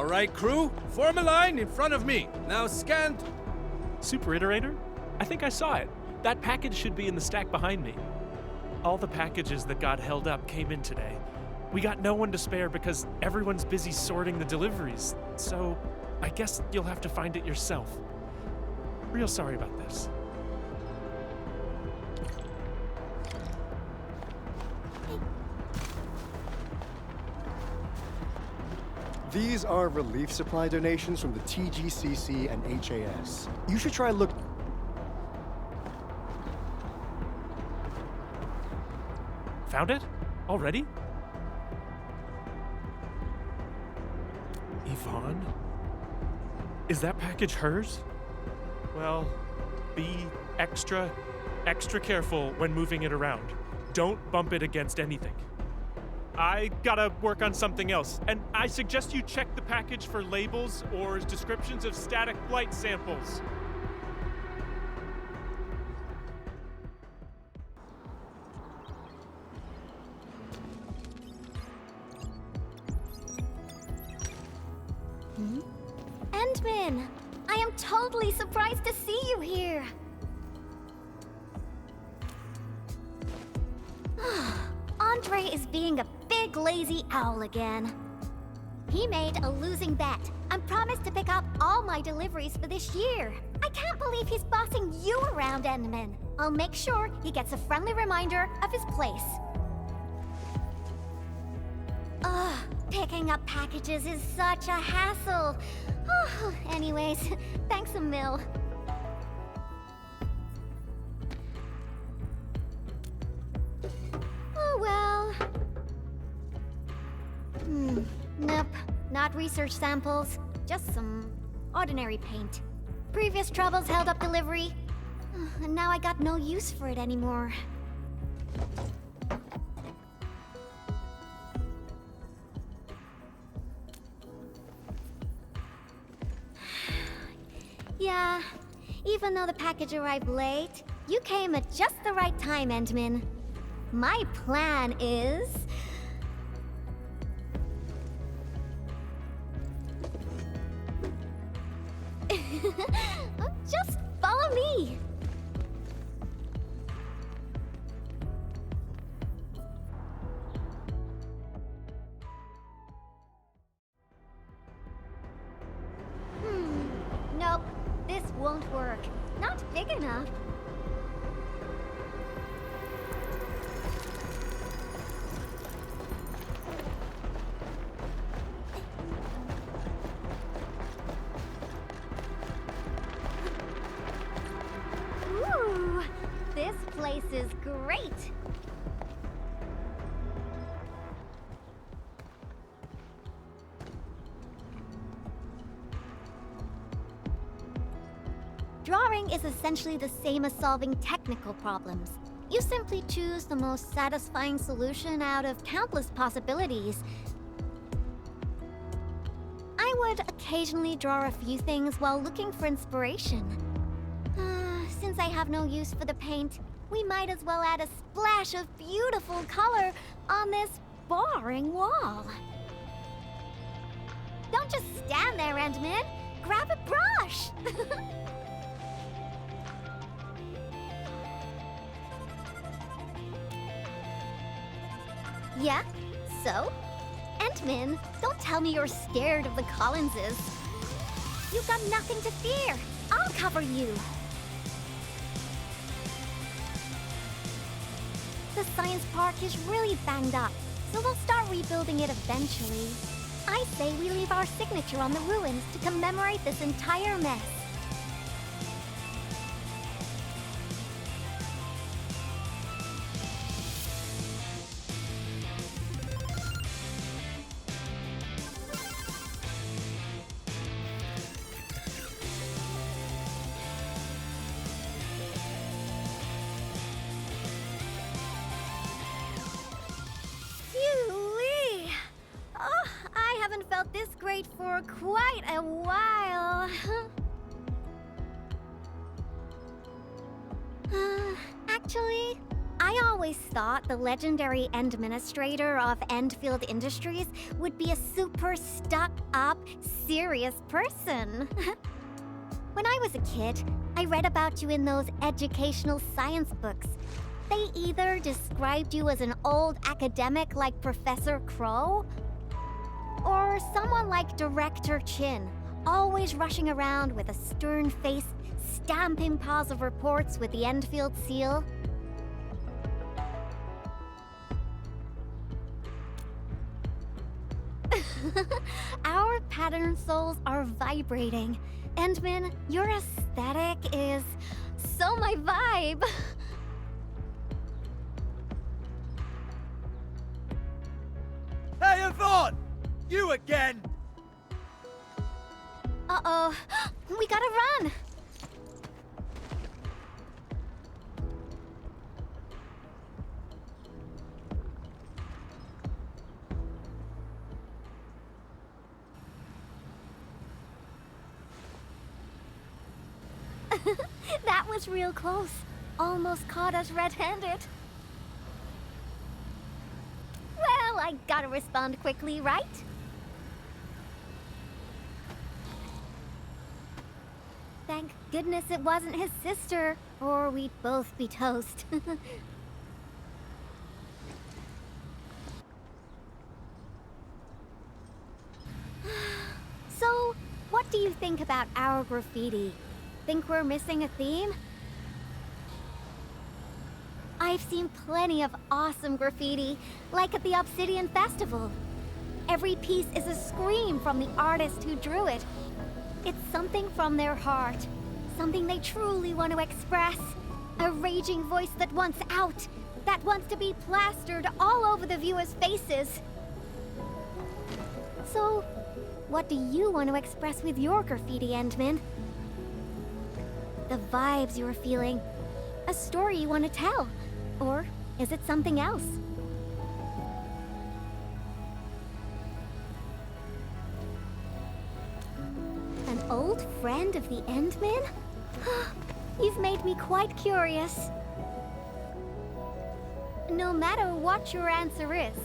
All right, crew, form a line in front of me. Now scan. Super Iterator? I think I saw it. That package should be in the stack behind me. All the packages that got held up came in today. We got no one to spare because everyone's busy sorting the deliveries, so I guess you'll have to find it yourself. Real sorry about this. These are relief supply donations from the TGCC and HAS. You should try look... Found it? Already? Yvonne? Is that package hers? Well, be extra careful when moving it around. Don't bump it against anything. I gotta work on something else, and I suggest you check the package for labels or descriptions of static flight samples. Endman! I am totally surprised to see you here! Andre is being a big lazy owl again. He made a losing bet and promised to pick up all my deliveries for this year. I can't believe he's bossing you around, Endman. I'll make sure he gets a friendly reminder of his place. Ugh, picking up packages is such a hassle. Anyways, thanks a mil. Oh well. Nope, not research samples. Just some ordinary paint. Previous troubles held up delivery, and now I got no use for it anymore. Yeah, even though the package arrived late, you came at just the right time, Endman. My plan is... just follow me. Nope. This won't work. Not big enough. Ooh, this place is great. Drawing is essentially the same as solving technical problems. You simply choose the most satisfying solution out of countless possibilities. I would occasionally draw a few things while looking for inspiration. Since I have no use for the paint, we might as well add a splash of beautiful color on this boring wall. Don't just stand there, Endman. Grab a brush! Yeah? So? Endman, don't tell me you're scared of the Collinses. You've got nothing to fear. I'll cover you. The science park is really banged up, so we'll start rebuilding it eventually. I say we leave our signature on the ruins to commemorate this entire mess. Phew-wee! Oh, I haven't felt this great for quite a while. Actually, I I always thought the legendary administrator of Endfield Industries would be a super stuck-up, serious person. When I was a kid, I read about you in those educational science books. They either described you as an old academic like Professor Crow, or someone like Director Chin, always rushing around with a stern face, stamping piles of reports with the Endfield seal. Our pattern souls are vibrating. Endman, your aesthetic is so my vibe. Hey, Yvonne! You again! Uh-oh. We gotta run! That was real close. Almost caught us red-handed. Well, I gotta respond quickly, right? Thank goodness it wasn't his sister, or we'd both be toast. So, what do you think about our graffiti? Think we're missing a theme? I've seen plenty of awesome graffiti, like at the Obsidian Festival. Every piece is a scream from the artist who drew it. It's something from their heart, something they truly want to express. A raging voice that wants out, that wants to be plastered all over the viewers' faces. So, what do you want to express with your graffiti, Endman? The vibes you're feeling, a story you want to tell, or is it something else? An old friend of the Endman? You've made me quite curious. No matter what your answer is,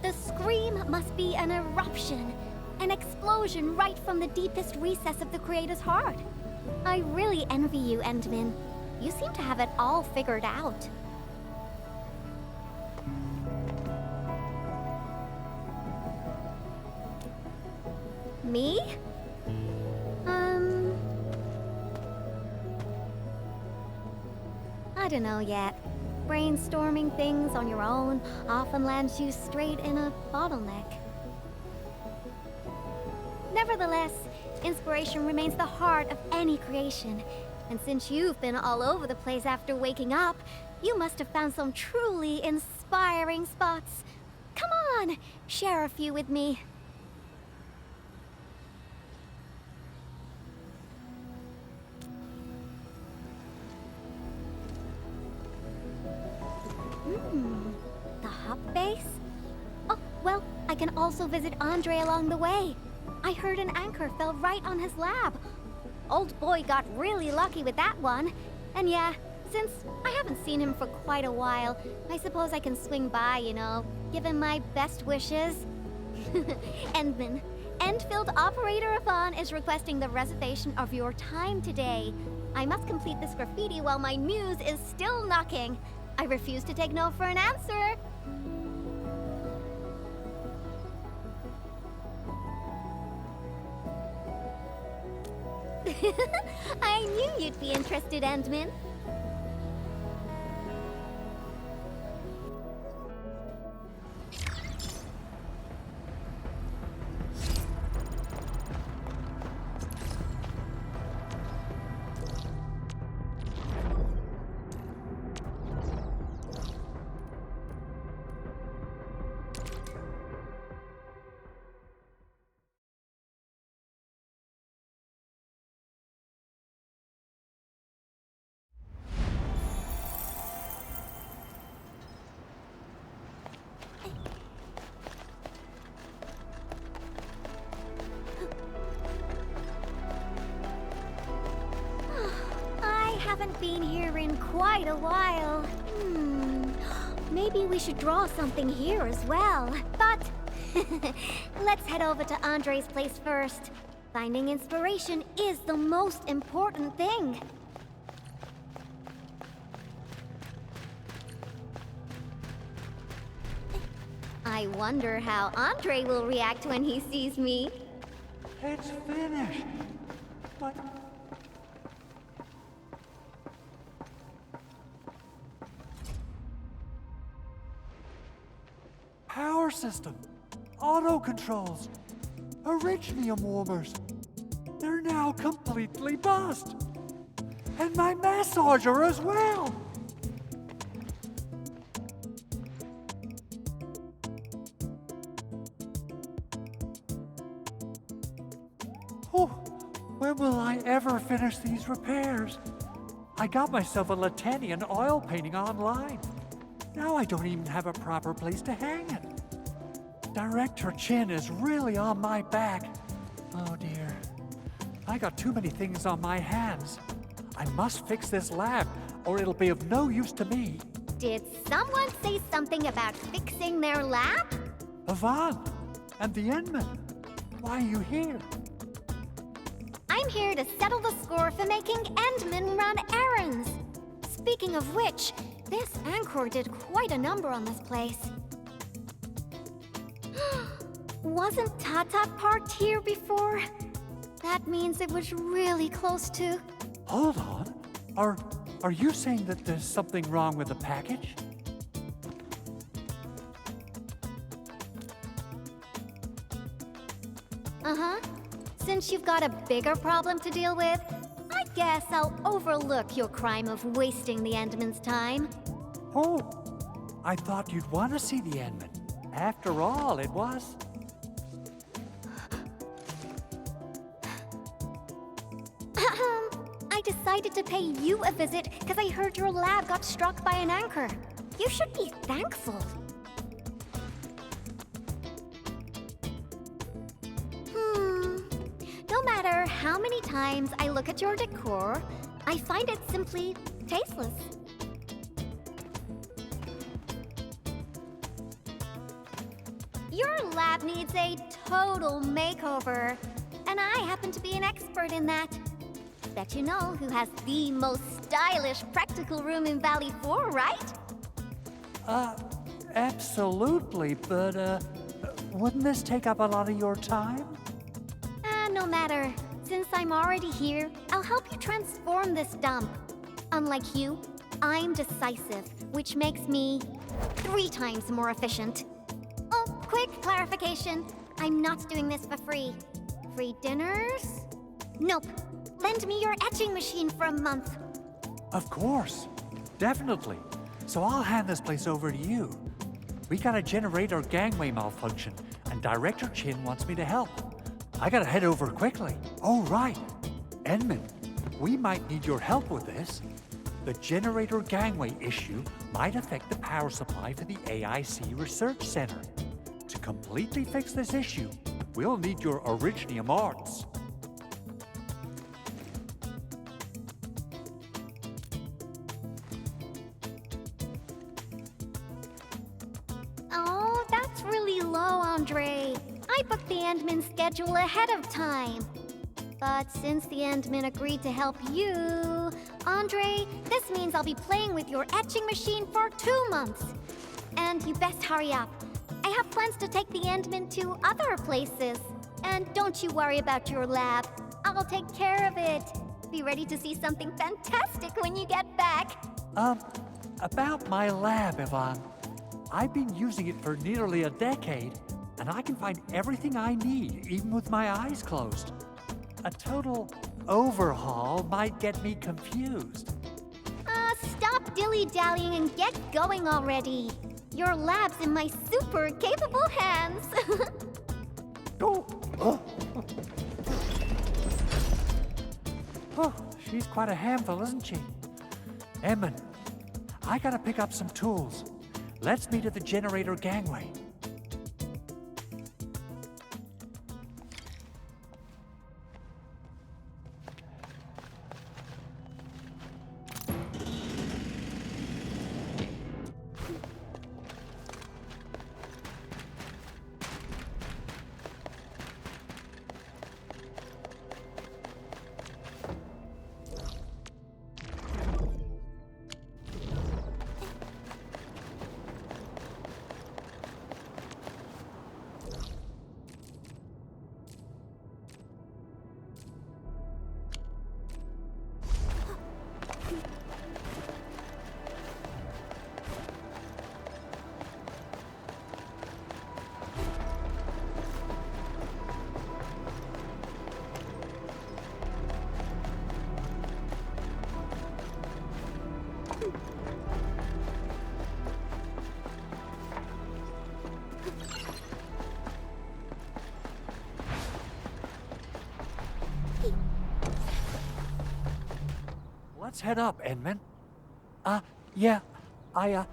the scream must be an eruption, an explosion right from the deepest recess of the creator's heart. I really envy you, Endman. You seem to have it all figured out. Me? I don't know yet. Brainstorming things on your own often lands you straight in a bottleneck. Nevertheless, inspiration remains the heart of any creation. And since you've been all over the place after waking up, you must have found some truly inspiring spots. Come on, share a few with me. The hop base? Oh, well, I can also visit Andre along the way. I heard an anchor fell right on his lab. Old boy got really lucky with that one. And yeah, since I haven't seen him for quite a while, I suppose I can swing by, you know, give him my best wishes. Endman, Endfield operator Yvone is requesting the reservation of your time today. I must complete this graffiti while my muse is still knocking. I refuse to take no for an answer. I knew you'd be interested, Endman. I haven't been here in quite a while. Maybe we should draw something here as well. But let's head over to Andre's place first. Finding inspiration is the most important thing. I wonder how Andre will react when he sees me. It's finished. But power system, auto controls, Originium warmers. They're now completely bust. And my massager as well. Oh, when will I ever finish these repairs? I got myself a Latanian oil painting online. Now I don't even have a proper place to hang it. Director Chin is really on my back. Oh dear. I got too many things on my hands. I must fix this lab, or it'll be of no use to me. Did someone say something about fixing their lab? Yvonne, and the Endman. Why are you here? I'm here to settle the score for making Endman run errands. Speaking of which, this Anchor did quite a number on this place. Wasn't Tata parked here before? That means it was really close to... Hold on. Are you saying that there's something wrong with the package? Uh-huh. Since you've got a bigger problem to deal with, I guess I'll overlook your crime of wasting the Endman's time. Oh, I thought you'd want to see the Endman. After all, it was... I decided to pay you a visit because I heard your lab got struck by an anchor. You should be thankful. No matter how many times I look at your decor, I find it simply tasteless. Your lab needs a total makeover, and I happen to be an expert in that. Bet you know who has the most stylish practical room in Valley 4, right? Absolutely, but, wouldn't this take up a lot of your time? No matter. Since I'm already here, I'll help you transform this dump. Unlike you, I'm decisive, which makes me 3 times more efficient. Oh, quick clarification. I'm not doing this for free. Free dinners? Nope. Lend me your etching machine for a month. Of course. Definitely. So I'll hand this place over to you. We got a generator gangway malfunction, and Director Chin wants me to help. I gotta head over quickly. Oh, right. Endman, we might need your help with this. The generator gangway issue might affect the power supply for the AIC Research Center. To completely fix this issue, we'll need your Originium arts. Oh, that's really low, Andre. I booked the Endman schedule ahead of time. But since the Endman agreed to help you, Andre, this means I'll be playing with your etching machine for 2 months. And you best hurry up. I have plans to take the Endman to other places. And don't you worry about your lab. I'll take care of it. Be ready to see something fantastic when you get back. About my lab, Yvonne. I've been using it for nearly a decade, and I can find everything I need, even with my eyes closed. A total overhaul might get me confused. Stop dilly-dallying and get going already. Your lab's in my super capable hands. Oh, she's quite a handful, isn't she? Emmon, I gotta pick up some tools. Let's meet at the generator gangway. Let's head up, Edmund. Yeah, I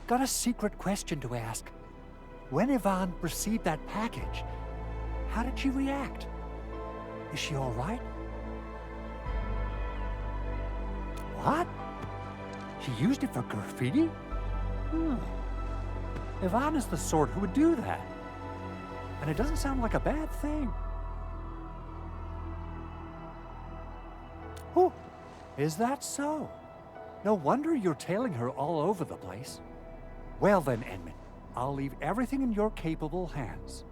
got a secret question to ask. When Yvonne received that package, how did she react? Is she all right? What? She used it for graffiti? Yvonne is the sort who would do that. And it doesn't sound like a bad thing. Oh, is that so? No wonder you're tailing her all over the place. Well then, Edmund, I'll leave everything in your capable hands.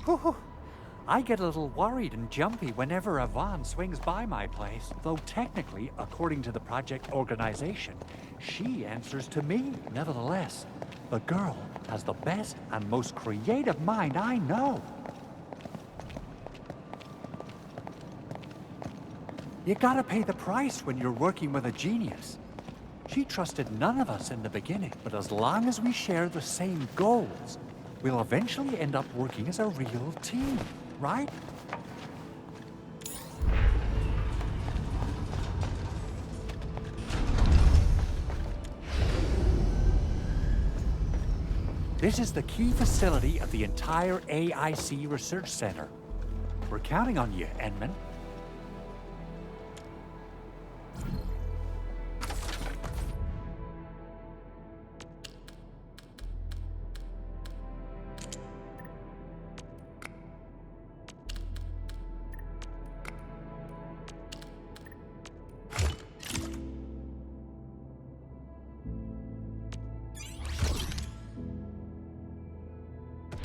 Whew. I get a little worried and jumpy whenever Yvonne swings by my place, though technically, according to the project organization, she answers to me. Nevertheless, the girl has the best and most creative mind I know. You gotta pay the price when you're working with a genius. She trusted none of us in the beginning, but as long as we share the same goals, we'll eventually end up working as a real team, right? This is the key facility of the entire AIC Research Center. We're counting on you, Edmund.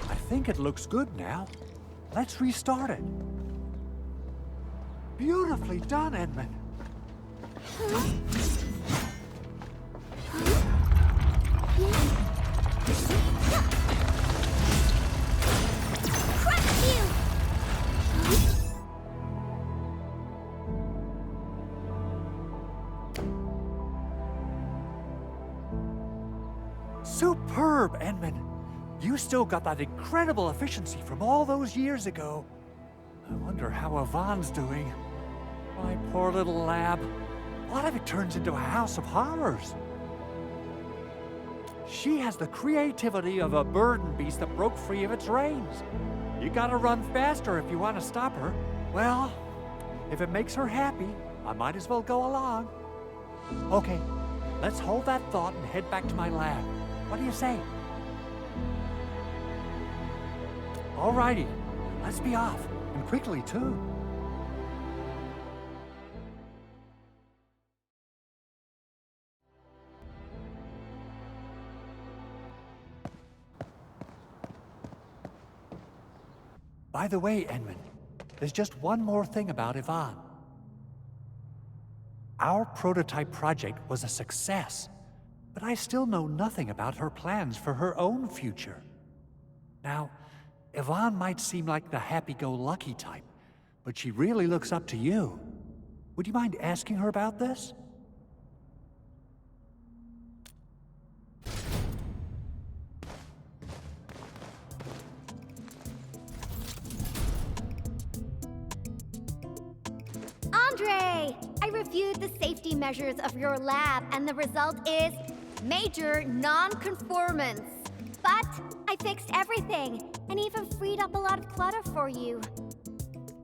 I think it looks good now. Let's restart it. Beautifully done, Edmund. Crush you! Superb, Edmund. You still got that incredible efficiency from all those years ago. I wonder how Yvonne's doing. My poor little lab. What if it turns into a house of horrors? She has the creativity of a burden beast that broke free of its reins. You gotta run faster if you want to stop her. Well, if it makes her happy, I might as well go along. Okay, let's hold that thought and head back to my lab. What do you say? Alrighty, let's be off, and quickly too. By the way, Edmund, there's just one more thing about Yvonne. Our prototype project was a success, but I still know nothing about her plans for her own future. Now, Yvonne might seem like the happy-go-lucky type, but she really looks up to you. Would you mind asking her about this? Andre! I reviewed the safety measures of your lab, and the result is major non-conformance. But I fixed everything, and even freed up a lot of clutter for you.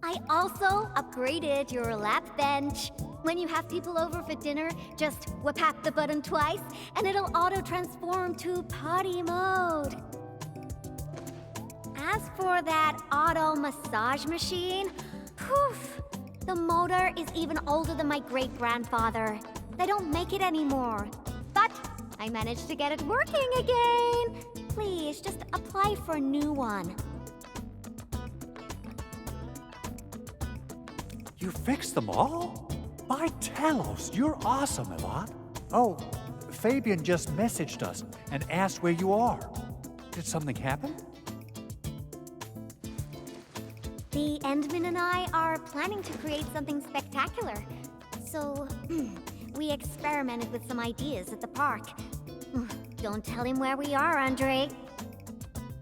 I also upgraded your lab bench. When you have people over for dinner, just whip the button twice, and it'll auto-transform to potty mode. As for that auto massage machine, poof, the motor is even older than my great-grandfather. They don't make it anymore. But I managed to get it working again. Please, just apply for a new one. You fixed them all? By Talos, you're awesome, Yvonne. Oh, Fabian just messaged us and asked where you are. Did something happen? The Endman and I are planning to create something spectacular. So, we experimented with some ideas at the park. Don't tell him where we are, Andre.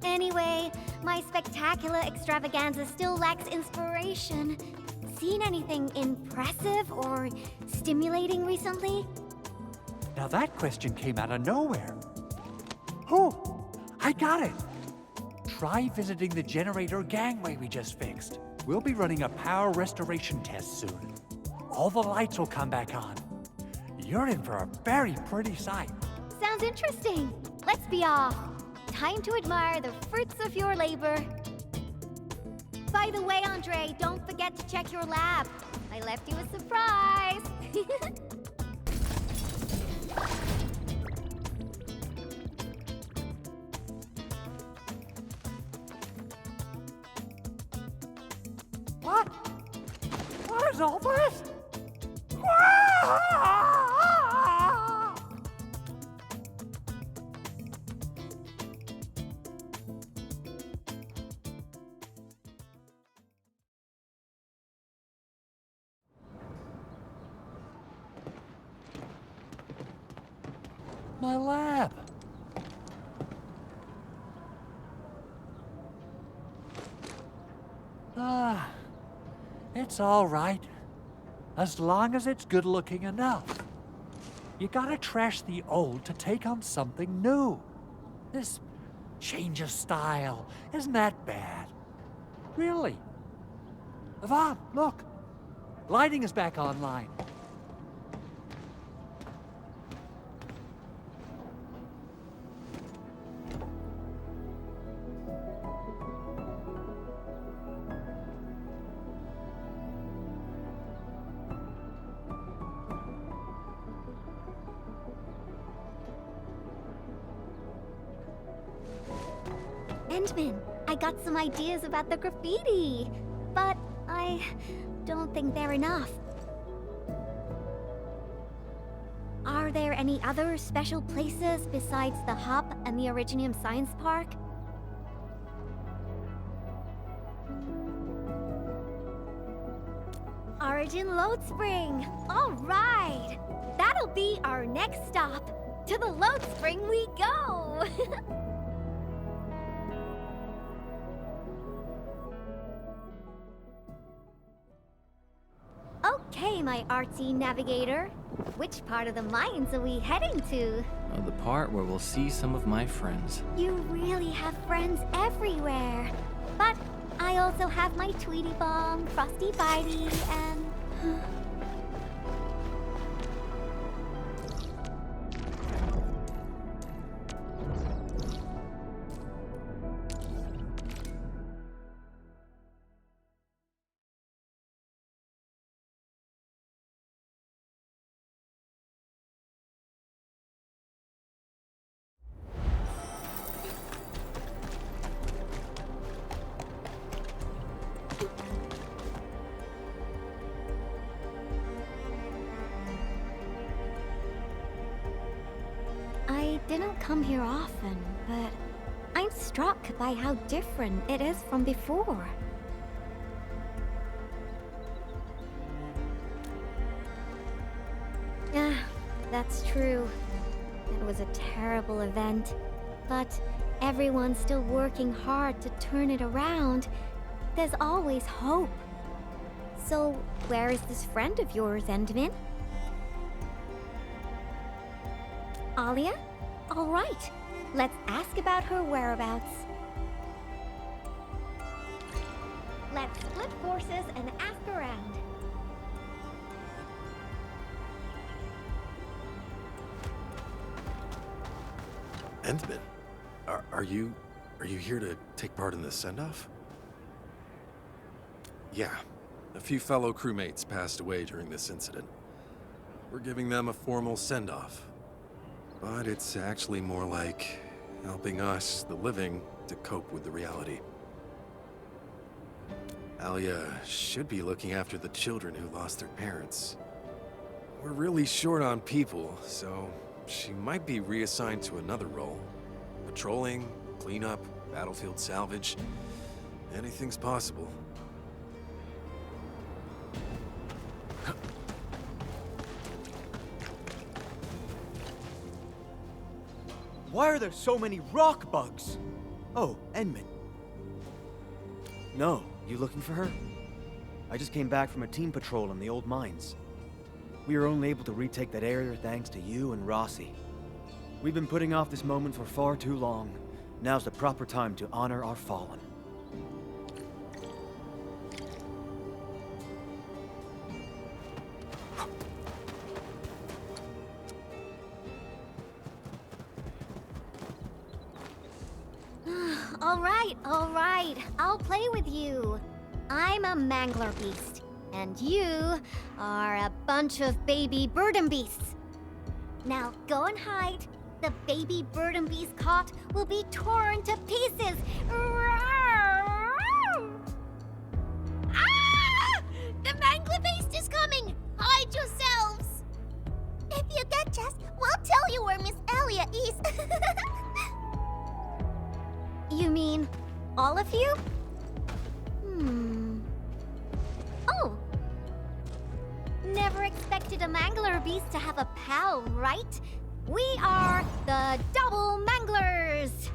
Anyway, my spectacular extravaganza still lacks inspiration. seen anything impressive or stimulating recently? Now that question came out of nowhere. Oh, I got it. Try visiting the generator gangway we just fixed. We'll be running a power restoration test soon. All the lights will come back on. You're in for a very pretty sight. Sounds interesting. Let's be off. Time to admire the fruits of your labor. By the way, Andre, don't forget to check your lab. I left you a surprise. What? What is all this? My lab. It's all right. As long as it's good looking enough. You gotta trash the old to take on something new. This change of style isn't that bad. Really. Yvonne, look. Lighting is back online. Endman, I got some ideas about the graffiti, but I don't think they're enough. Are there any other special places besides the Hub and the Originium Science Park? Origin Load Spring! All right! That'll be our next stop. To the Load Spring we go! Okay, my artsy navigator. Which part of the mines are we heading to? Well, the part where we'll see some of my friends. You really have friends everywhere. But I also have my Tweety Bomb, Frosty Bitey, and... I didn't come here often, but I'm struck by how different it is from before. Yeah, that's true. It was a terrible event, but everyone's still working hard to turn it around. There's always hope. So, where is this friend of yours, Endman? Alia? All right. Let's ask about her whereabouts. Let's split forces and ask around. Endman, are you here to take part in this send-off? Yeah, a few fellow crewmates passed away during this incident. We're giving them a formal send-off. But it's actually more like helping us, the living, to cope with the reality. Alia should be looking after the children who lost their parents. We're really short on people, so she might be reassigned to another role. Patrolling, cleanup, battlefield salvage. Anything's possible. Why are there so many rock bugs? Oh, Endman. No, you looking for her? I just came back from a team patrol in the old mines. We were only able to retake that area thanks to you and Rossi. We've been putting off this moment for far too long. Now's the proper time to honor our fallen. All right. I'll play with you. I'm a mangler beast, and you are a bunch of baby burden beasts. Now go and hide. The baby burden beast caught will be torn to pieces. Ah! The mangler beast is coming! Hide yourselves! If you catch us, we'll tell you where Miss Alia is. You mean all of you? Oh! Never expected a mangler beast to have a pal, right? We are the Double Manglers!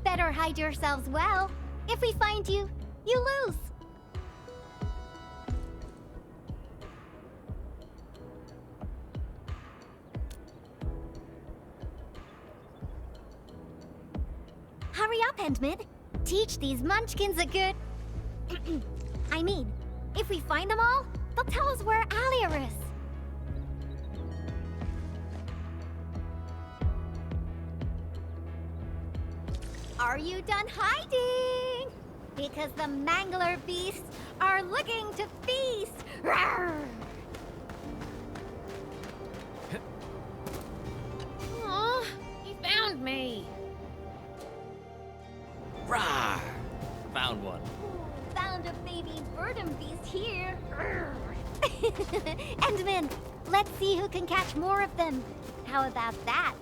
Better hide yourselves well. If we find you, you lose. Hurry up, Endman. Teach these munchkins a good... I mean, if we find them all, they'll tell us where Alia is. Are you done hiding? Because the mangler beasts are looking to feast. Rawr! Aw, he found me. Rah! Found one. Found a baby burden beast here. Endman, let's see who can catch more of them. How about that?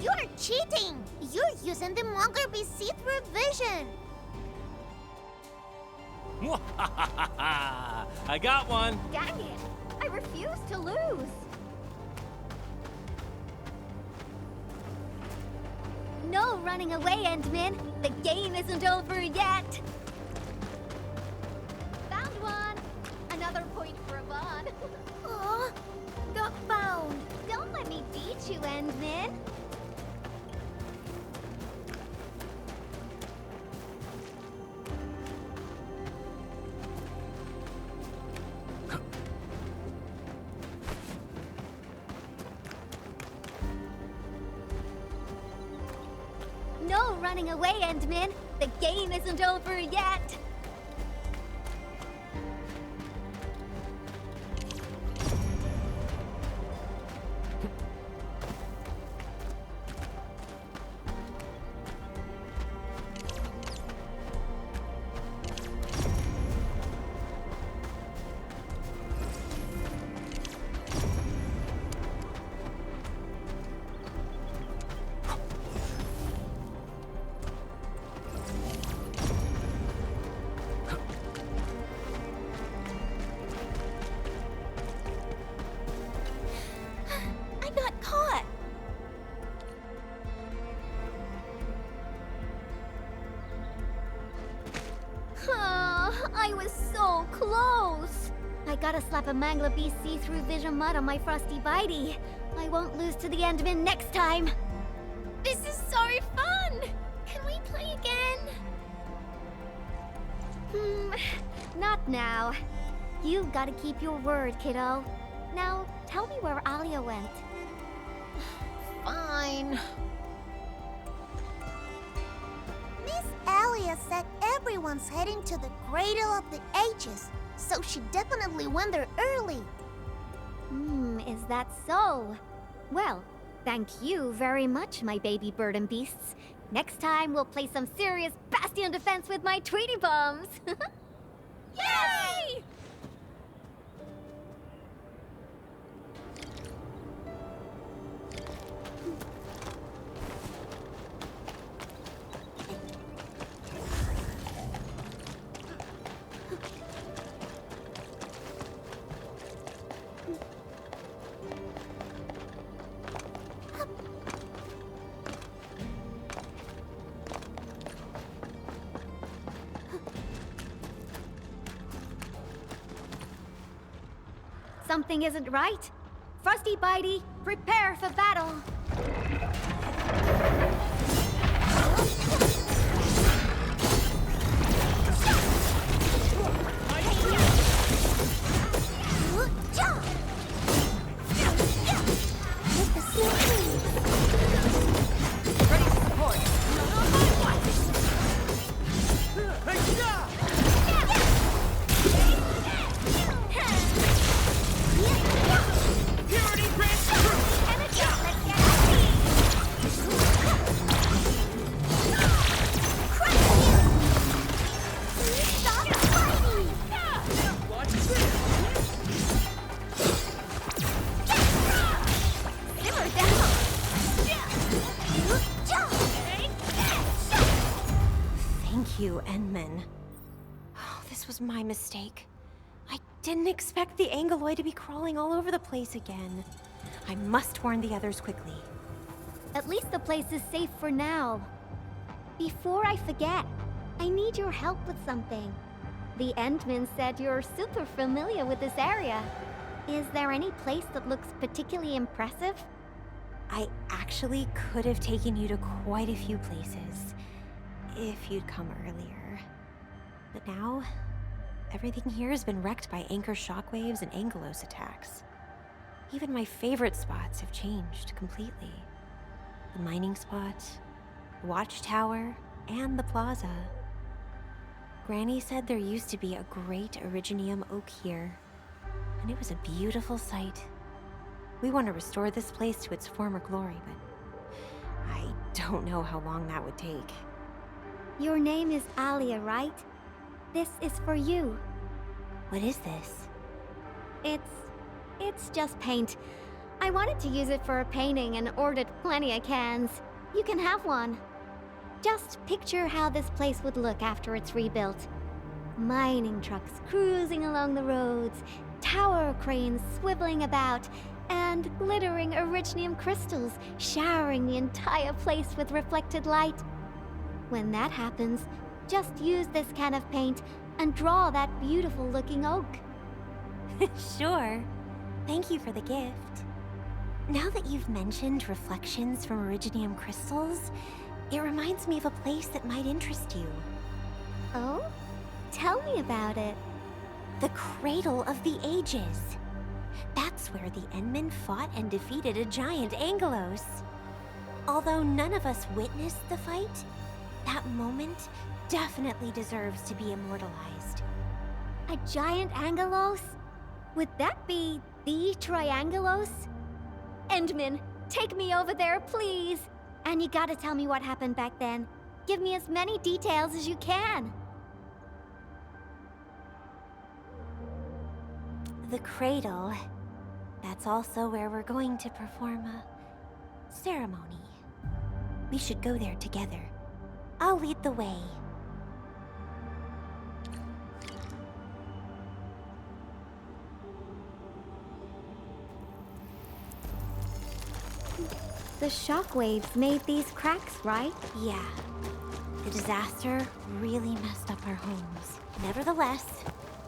You're cheating! You're using the mangler beast see-through vision. I got one. Dang it! I refuse to lose. No running away, Endman. The game isn't over yet. Found one. Another point for Yvonne. Aw, got found. Don't let me beat you, Endman. No running away, Endman. The game isn't over yet. I was so close! I gotta slap a mangler beast see-through vision mud on my frosty bitey. I won't lose to the Endman next time. This is so fun! Can we play again? Not now. You gotta keep your word, kiddo. Now, tell me where Alia went. Fine. Miss Alia said everyone's heading to the Cradle of the Ages, so she definitely went there early. Is that so? Well, thank you very much, my baby bird and beasts. Next time, we'll play some serious Bastion defense with my Tweety Bombs. Yay! Something isn't right. Frosty Bitey, prepare for battle. Ready to support. Thank you, Endman. Oh, this was my mistake. I didn't expect the Angeloid to be crawling all over the place again. I must warn the others quickly. At least the place is safe for now. Before I forget, I need your help with something. The Endman said you're super familiar with this area. Is there any place that looks particularly impressive? I actually could have taken you to quite a few places, if you'd come earlier. But now, everything here has been wrecked by anchor shockwaves and Angelos attacks. Even my favorite spots have changed completely. The mining spot, the watchtower, and the plaza. Granny said there used to be a great Originium oak here, and it was a beautiful sight. We want to restore this place to its former glory, but I don't know how long that would take. Your name is Alia, right? This is for you. What is this? It's just paint. I wanted to use it for a painting and ordered plenty of cans. You can have one. Just picture how this place would look after it's rebuilt. Mining trucks cruising along the roads, tower cranes swiveling about, and glittering Originium crystals showering the entire place with reflected light. When that happens, just use this can of paint and draw that beautiful looking oak. Sure. Thank you for the gift. Now that you've mentioned reflections from Originium crystals, it reminds me of a place that might interest you. Oh? Tell me about it. The Cradle of the Ages. That's where the Endmen fought and defeated a giant Angelos. Although none of us witnessed the fight, that moment definitely deserves to be immortalized. A giant Angelos? Would that be the Triangelos? Endman, take me over there, please. And you gotta tell me what happened back then. Give me as many details as you can. The Cradle. That's also where we're going to perform a ceremony. We should go there together. I'll lead the way. The shockwaves made these cracks, right? Yeah. The disaster really messed up our homes. Nevertheless,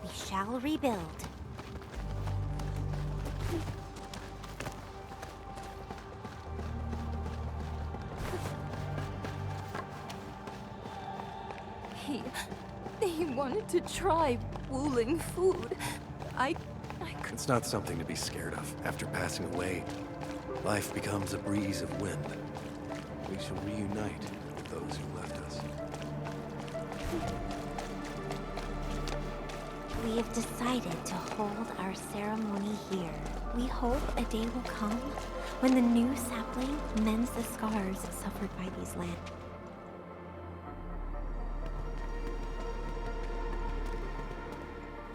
we shall rebuild. He wanted to try wooling food. I could... It's not something to be scared of. After passing away, life becomes a breeze of wind. We shall reunite with those who left us. We have decided to hold our ceremony here. We hope a day will come when the new sapling mends the scars suffered by these lands.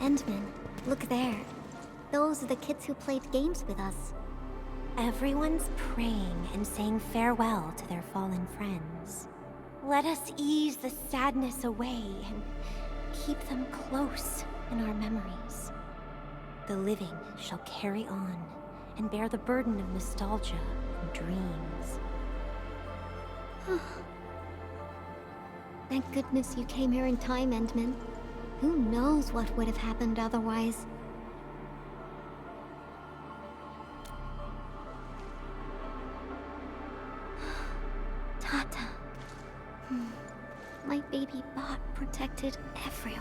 Endman, look there. Those are the kids who played games with us. Everyone's praying and saying farewell to their fallen friends. Let us ease the sadness away and keep them close in our memories. The living shall carry on and bear the burden of nostalgia and dreams. Thank goodness you came here in time, Endman. Who knows what would have happened otherwise? baby bot protected everyone.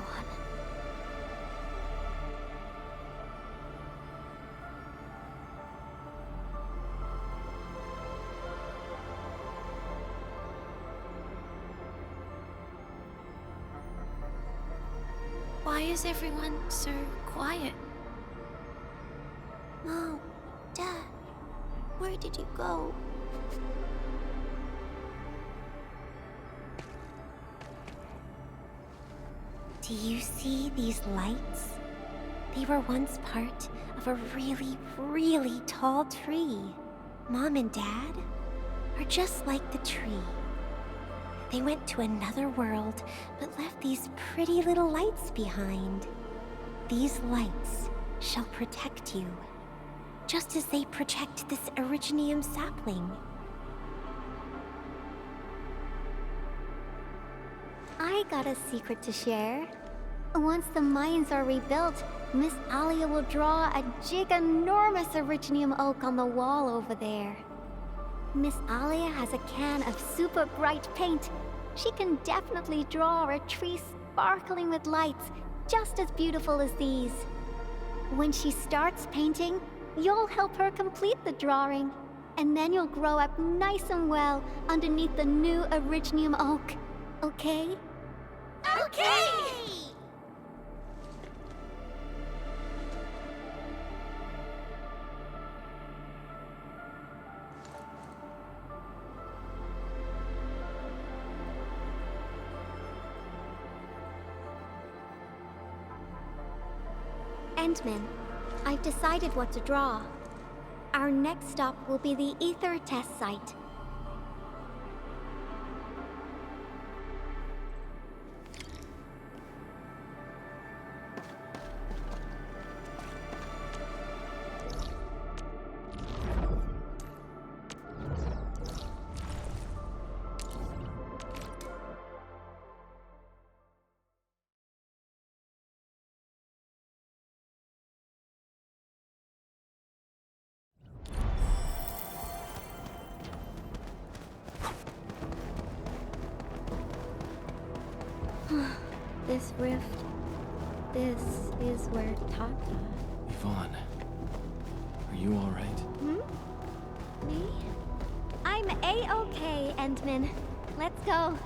Why is everyone so quiet? Mom, Dad, where did you go? Do you see these lights? They were once part of a really, really tall tree. Mom and Dad are just like the tree. They went to another world, but left these pretty little lights behind. These lights shall protect you, just as they protect this Originium sapling. I got a secret to share. Once the mines are rebuilt, Miss Alia will draw a giganormous Originium oak on the wall over there. Miss Alia has a can of super bright paint. She can definitely draw a tree sparkling with lights, just as beautiful as these. When she starts painting, you'll help her complete the drawing. And then you'll grow up nice and well underneath the new Originium oak. Okay? Okay! Endman, I've decided what to draw. Our next stop will be the Ether test site. This rift, this is where Tata... Yvonne, are you alright? Me? I'm A-okay, Endman. Let's go.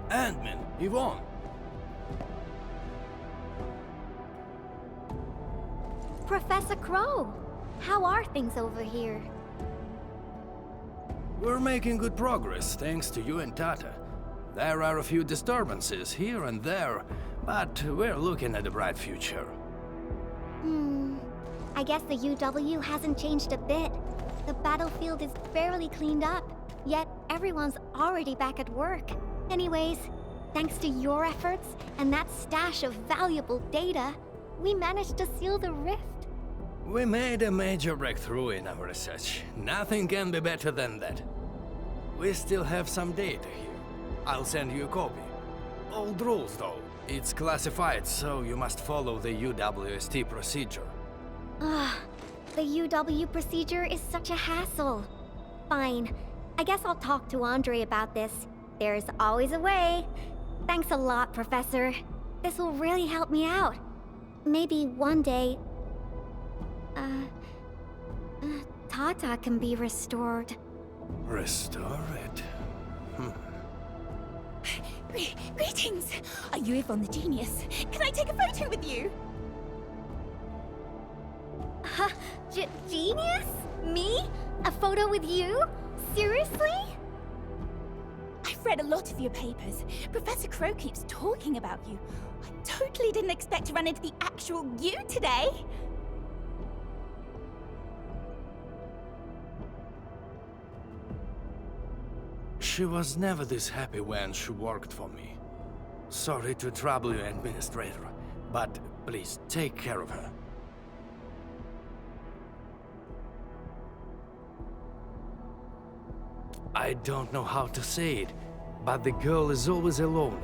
Endman, Yvonne. Professor Crow, how are things over here? We're making good progress, thanks to you and Tata. There are a few disturbances here and there, but we're looking at a bright future. I guess the UW hasn't changed a bit. The battlefield is barely cleaned up, yet everyone's already back at work. Anyways, thanks to your efforts and that stash of valuable data, we managed to seal the rift. We made a major breakthrough in our research. Nothing can be better than that. We still have some data here. I'll send you a copy. Old rules, though. It's classified, so you must follow the UWST procedure. The UW procedure is such a hassle. Fine. I guess I'll talk to Andre about this. There's always a way. Thanks a lot, Professor. This will really help me out. Maybe one day... Tata can be restored. Restore it? Greetings! Are you Yvonne the Genius? Can I take a photo with you? Genius? Me? A photo with you? Seriously? I've read a lot of your papers. Professor Crow keeps talking about you. I totally didn't expect to run into the actual you today. She was never this happy when she worked for me. Sorry to trouble you, Administrator, but Please, take care of her. I don't know how to say it, but the girl is always a loner.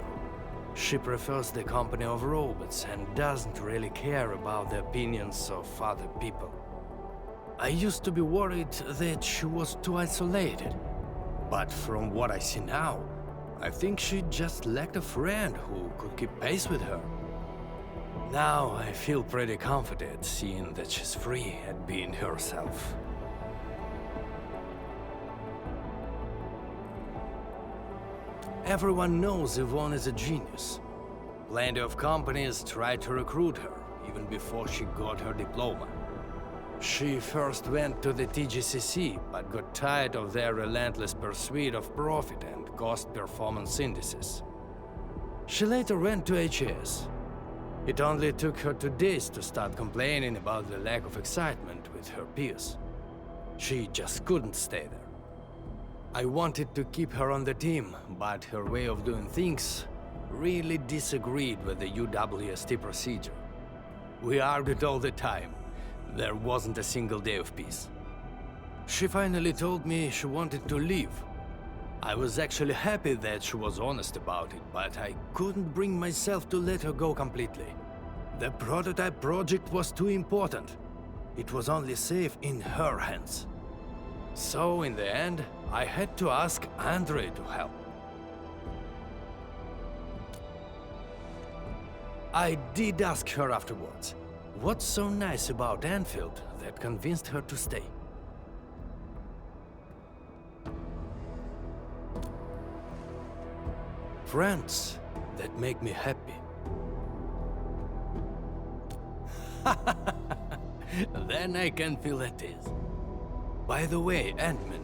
She prefers the company of robots and doesn't really care about the opinions of other people. I used to be worried that she was too isolated, but from what I see now, I think she just lacked a friend who could keep pace with her. Now I feel pretty confident seeing that she's free at being herself. Everyone knows Yvone is a genius. Plenty of companies tried to recruit her, even before she got her diploma. She first went to the TGCC, but got tired of their relentless pursuit of profit and cost performance indices. She later went to HAS. It only took her 2 days to start complaining about the lack of excitement with her peers. She just couldn't stay there. I wanted to keep her on the team, but her way of doing things really disagreed with the UWST procedure. We argued all the time. There wasn't a single day of peace. She finally told me she wanted to leave. I was actually happy that she was honest about it, but I couldn't bring myself to let her go completely. The prototype project was too important. It was only safe in her hands. So, in the end, I had to ask Andre to help. I did ask her afterwards, what's so nice about Enfield that convinced her to stay? Friends that make me happy. Then I can feel at ease. By the way, Ant-Man,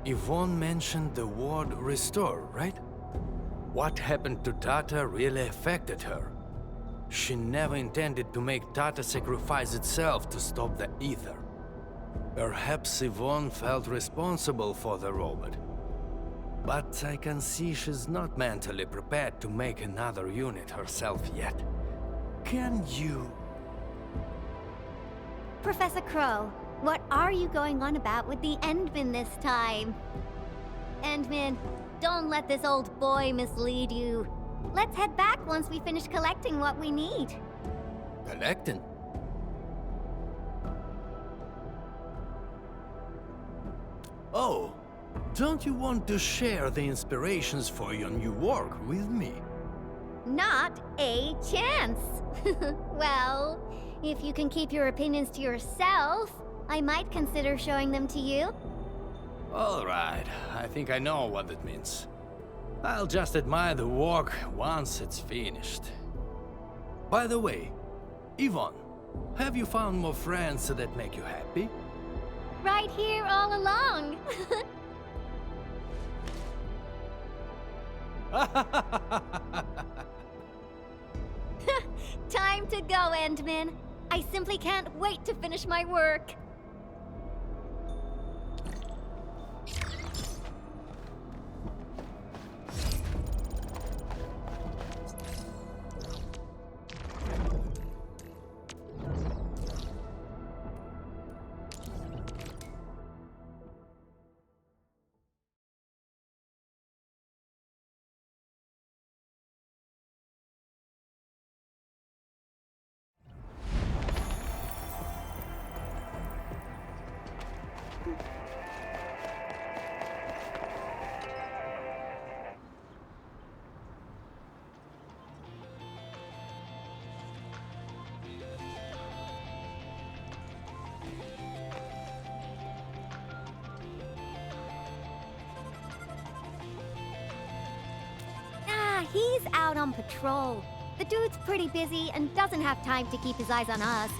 Yvone mentioned the word restore, right? What happened to Tata really affected her. She never intended to make Tata sacrifice itself to stop the ether. Perhaps Yvone felt responsible for the robot. But I can see she's not mentally prepared to make another unit herself yet. Can you? Professor Crow, what are you going on about with the Endman this time? Endman, don't let this old boy mislead you. Let's head back once we finish collecting what we need. Collecting? Oh, don't you want to share the inspirations for your new work with me? Not a chance. Well, if you can keep your opinions to yourself, I might consider showing them to you. All right, I think I know what that means. I'll just admire the work once it's finished. By the way, Yvone, have you found more friends that make you happy? Right here all along. Time to go, Endman. I simply can't wait to finish my work. He's out on patrol. The dude's pretty busy and doesn't have time to keep his eyes on us.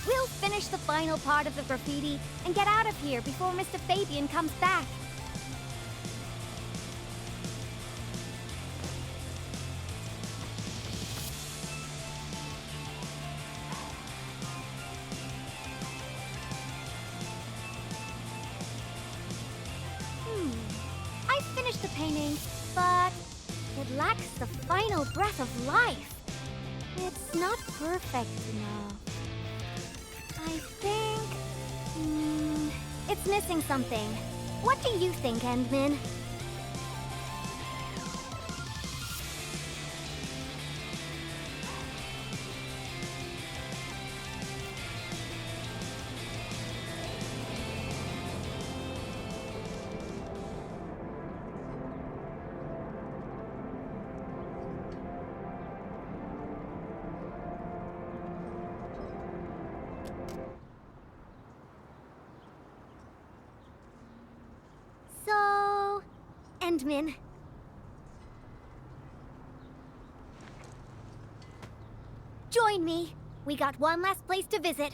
We'll finish the final part of the graffiti and get out of here before Mr. Fabian comes back. I finished the painting, but it lacks the final breath of life. It's not perfect enough. I think... it's missing something. What do you think, Endman? So... Endman. Join me. We got one last place to visit.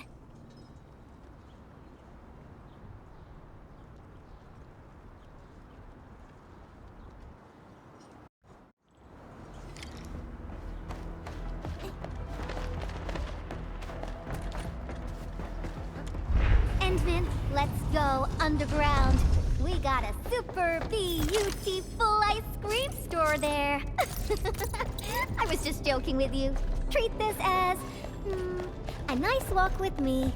Endman, let's go underground. We got a super beautiful ice cream store there. I was just joking with you. Treat this as a nice walk with me.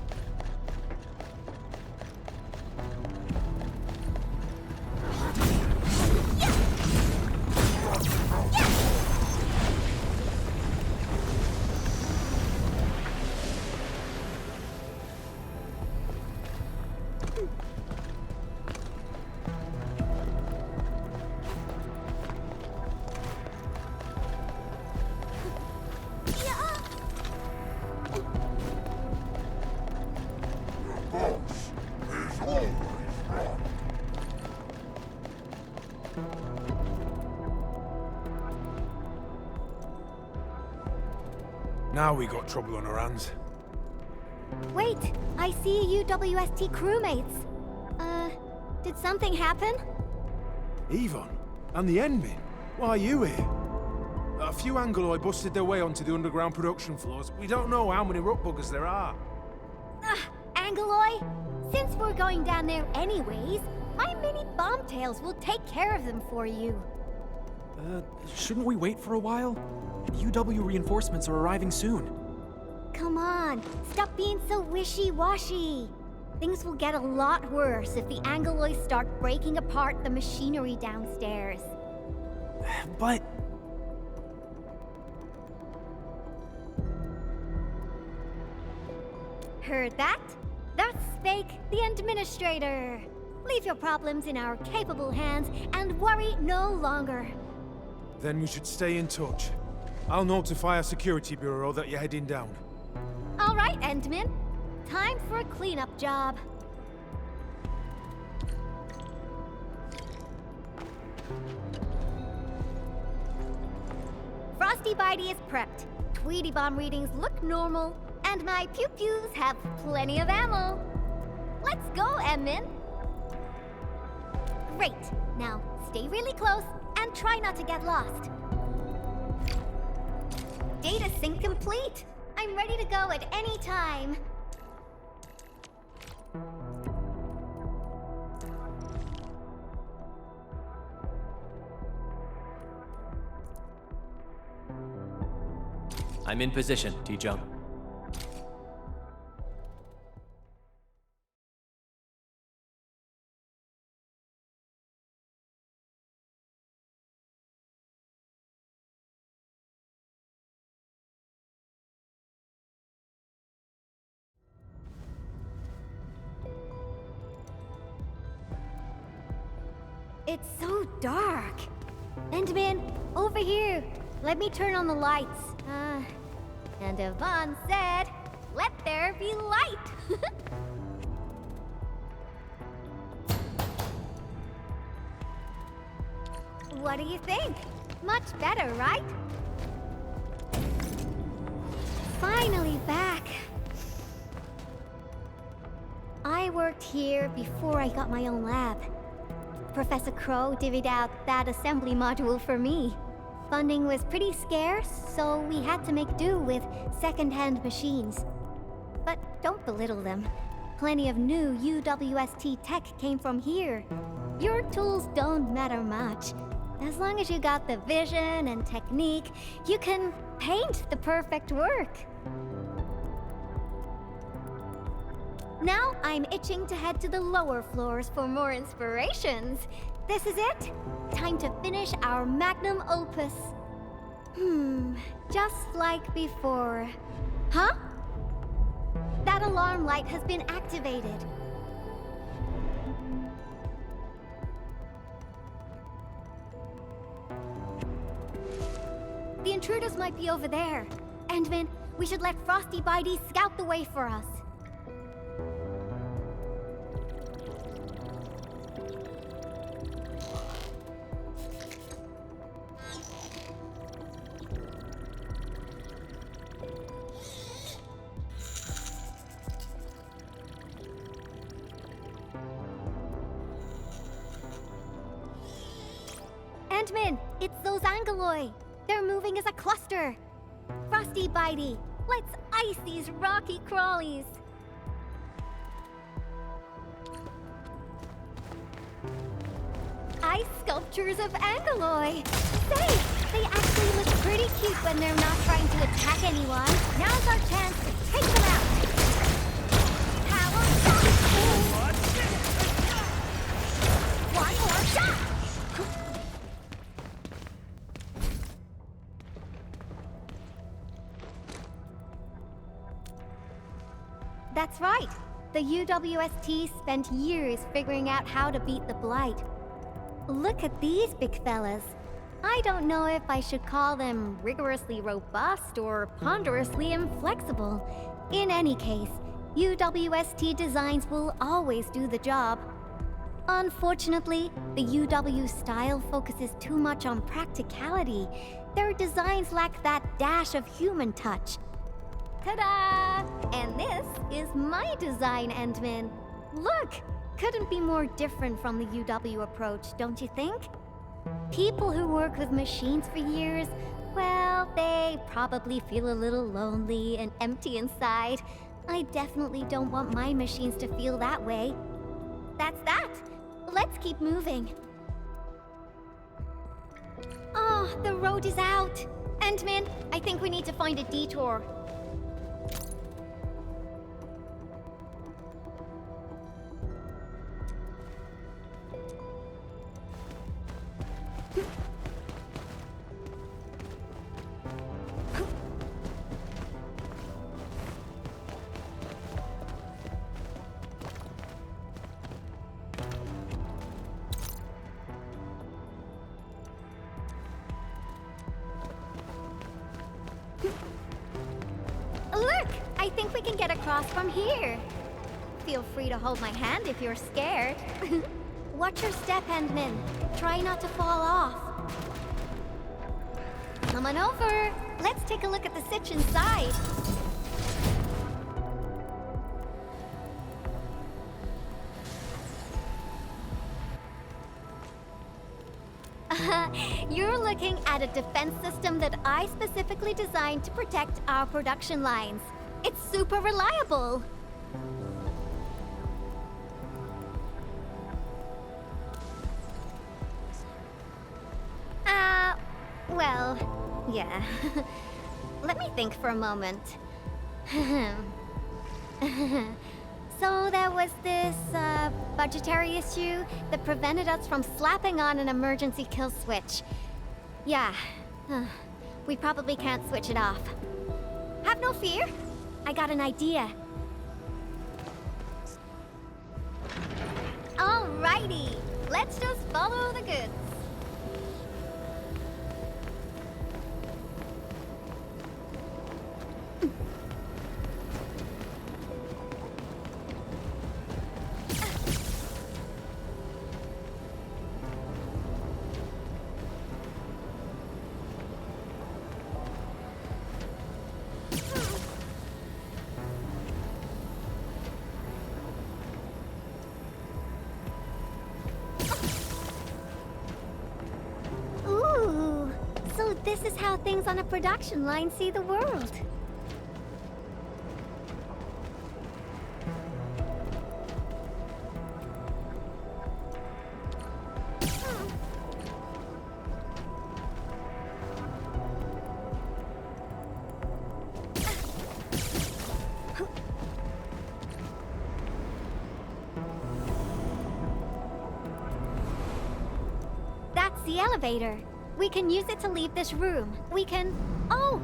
Now we got trouble on our hands. Wait, I see UWST crewmates. Did something happen? Yvone? And the Endman? Why are you here? A few Angoloi busted their way onto the underground production floors. We don't know how many rock buggers there are. Angoloi? Since we're going down there anyways, my mini bombtails will take care of them for you. Shouldn't we wait for a while? UW reinforcements are arriving soon. Come on, stop being so wishy-washy. Things will get a lot worse if the Angolois start breaking apart the machinery downstairs. But... Heard that? That's Fake, the Administrator. Leave your problems in our capable hands and worry no longer. Then we should stay in touch. I'll notify our security bureau that you're heading down. All right, Endman. Time for a cleanup job. Frosty Bitey is prepped. Tweety Bomb readings look normal. And my pew-pews have plenty of ammo. Let's go, Endman. Great. Now, stay really close and try not to get lost. Data sync complete. I'm ready to go at any time. I'm in position, T-Jump. It's so dark. Endman, over here. Let me turn on the lights. And Yvone said, let there be light. What do you think? Much better, right? Finally back. I worked here before I got my own lab. Professor Crow divvied out that assembly module for me. Funding was pretty scarce, so we had to make do with second-hand machines. But don't belittle them. Plenty of new UWST tech came from here. Your tools don't matter much. As long as you got the vision and technique, you can Paint the perfect work. Now I'm itching to head to the lower floors for more inspirations. This is it. Time to finish our magnum opus. Just like before. Huh? That alarm light has been activated. The intruders might be over there. Endman, we should let Frosty Bitey scout the way for us. Endman, it's those Angeloi. They're moving as a cluster. Frosty Bitey, let's ice these rocky crawlies. Ice sculptures of Angeloi. Say, they actually look pretty cute when they're not trying to attack anyone. Now's our chance to take them out. Power shot! One more shot! That's right. The UWST spent years figuring out how to beat the Blight. Look at these big fellas. I don't know if I should call them rigorously robust or ponderously inflexible. In any case, UWST designs will always do the job. Unfortunately, the UW style focuses too much on practicality. Their designs lack that dash of human touch. Ta-da! And this is my design, Endman. Look! Couldn't be more different from the UW approach, don't you think? People who work with machines for years, well, they probably feel a little lonely and empty inside. I definitely don't want my machines to feel that way. That's that! Let's keep moving. Oh, the road is out! Endman, I think we need to find a detour. Look! I think we can get across from here. Feel free to hold my hand if you're scared. Watch your step, Endman. Try not to fall off. Come on over. Let's take a look at the sitch inside. You're looking at a defense system that I specifically designed to protect our production lines. It's super reliable. Well, yeah. Let me think for a moment. So there was this, budgetary issue that prevented us from slapping on an emergency kill switch. Yeah. We probably can't switch it off. Have no fear. I got an idea. Alrighty. Let's just follow the goods. This is how things on a production line see the world. the elevator. We can use it to leave this room. We can... Oh!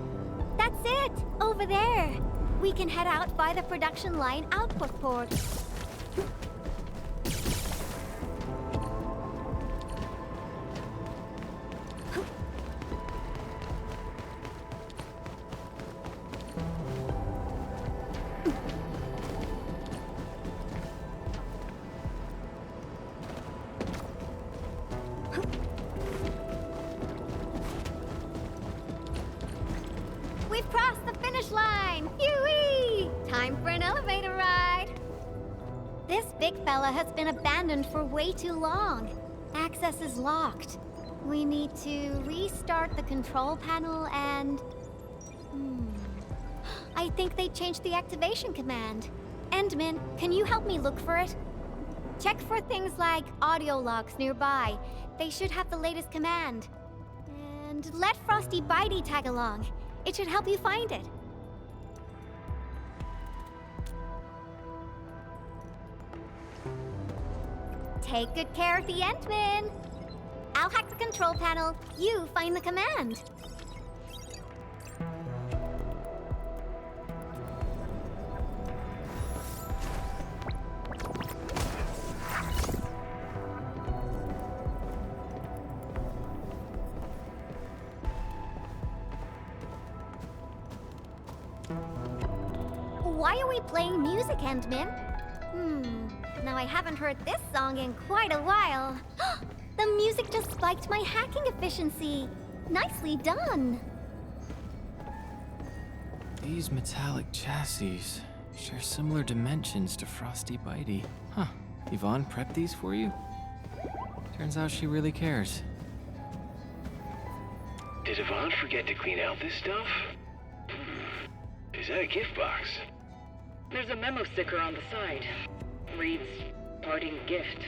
That's it! Over there! We can head out by the production line output port. We've crossed the finish line! Yoo-wee! Time for an elevator ride! This big fella has been abandoned for way too long. Access is locked. We need to restart the control panel and... I think they changed the activation command. Endman, can you help me look for it? Check for things like audio logs nearby. They should have the latest command. And let Frosty Bitey tag along. It should help you find it. Take good care of the Endman. I'll hack the control panel. You find the command. Why are we playing music, Endman? Now I haven't heard this song in quite a while. The music just spiked my hacking efficiency. Nicely done. These metallic chassis share similar dimensions to Frosty Bitey. Huh. Yvonne prepped these for you? Turns out she really cares. Did Yvonne forget to clean out this stuff? Is that a gift box? There's a memo sticker on the side. Reads, parting gift.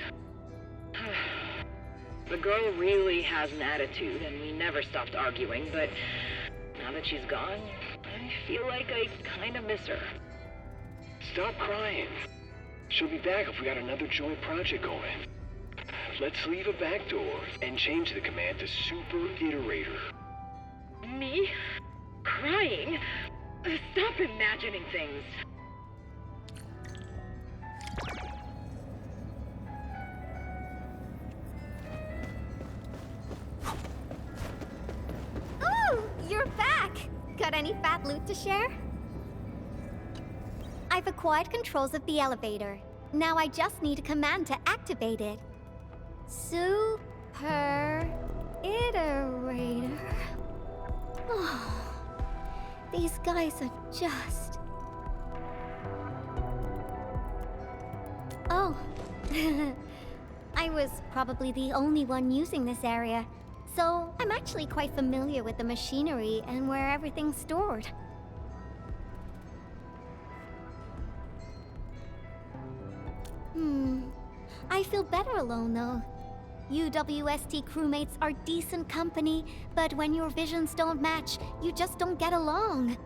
The girl really has an attitude, and we never stopped arguing, but now that she's gone, I feel like I kinda miss her. Stop crying. She'll be back if we got another joint project going. Let's leave a back door and change the command to Super Iterator. Me? Crying? Stop imagining things. Ooh, you're back! Got any fat loot to share? I've acquired controls of the elevator. Now I just need a command to activate it. Super Iterator. Oh, these guys are just... Oh. I was probably the only one using this area, so I'm actually quite familiar with the machinery and where everything's stored. I feel better alone, though. UWST crewmates are decent company, but when your visions don't match, you just don't get along.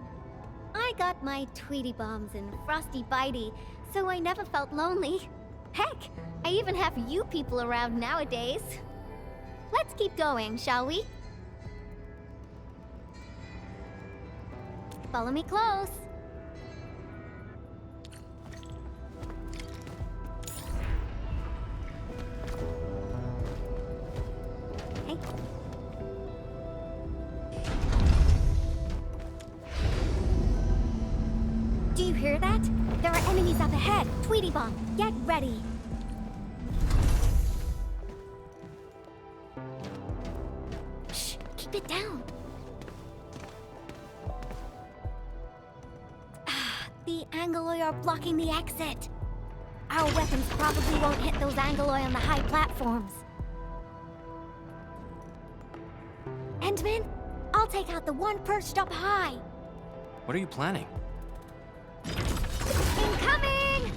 I got my Tweety Bombs and Frosty Bitey, so I never felt lonely. Heck, I even have you people around nowadays. Let's keep going, shall we? Follow me close. Hey. Do you hear that? There are enemies up ahead. Tweety Bomb, get ready. Shh, keep it down. The Angoloi are blocking the exit. Our weapons probably won't hit those Angoloi on the high platforms. Endman, I'll take out the one perched up high. What are you planning? Incoming!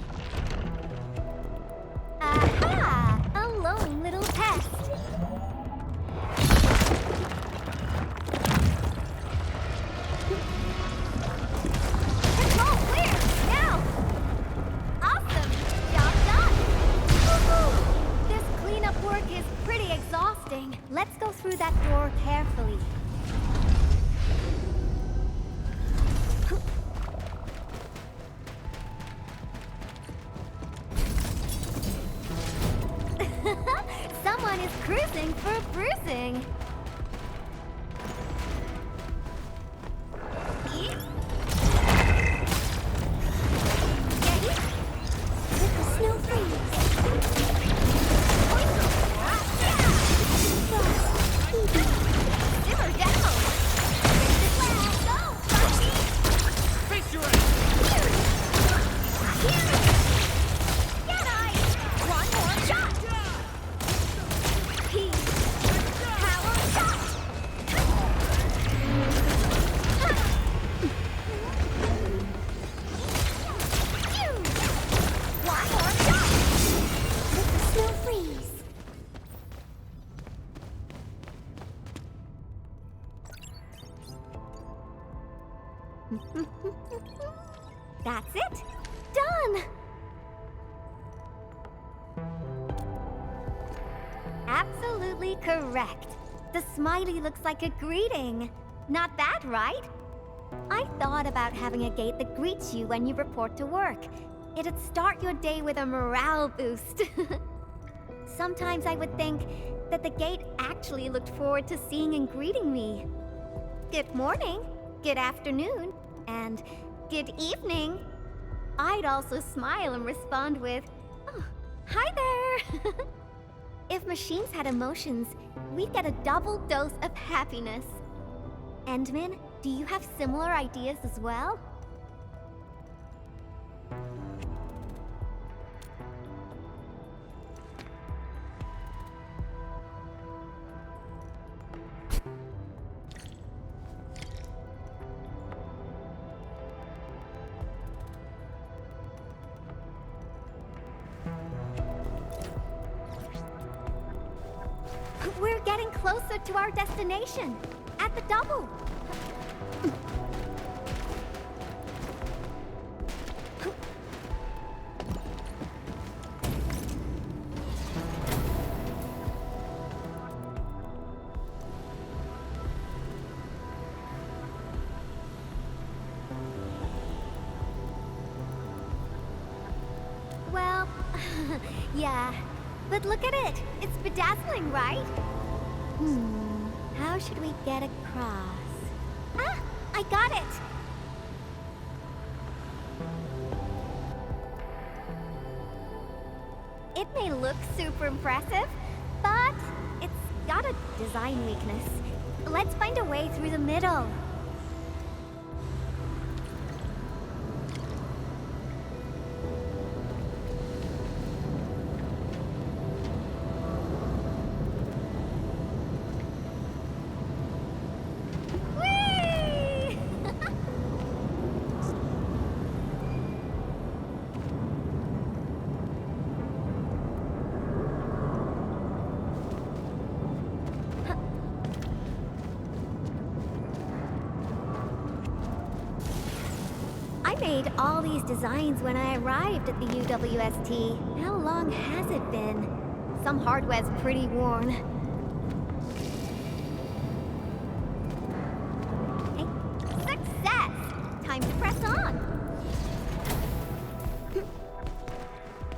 Aha! A lone little pest. Control clear! Now! Awesome! Job done! Woohoo! This cleanup work is pretty exhausting. interesting. Let's go through that door carefully. Someone is cruising for a bruising. That's it! Done! Absolutely correct. The smiley looks like a greeting. Not bad, right? I thought about having a gate that greets you when you report to work. It'd start your day with a morale boost. Sometimes I would think that the gate actually looked forward to seeing and greeting me. Good morning, good afternoon, and good evening. I'd also smile and respond with, "Oh, hi there." If machines had emotions, we'd get a double dose of happiness. Endman, do you have similar ideas as well? We're getting closer to our destination. At the double. Well, yeah. But look at it. It's bedazzling, right? How should we get across? Ah! I got it! It may look super impressive, but it's got a design weakness. Let's find a way through the middle. I made all these designs when I arrived at the UWST. How long has it been? Some hardware's pretty worn. Hey, success! Time to press on!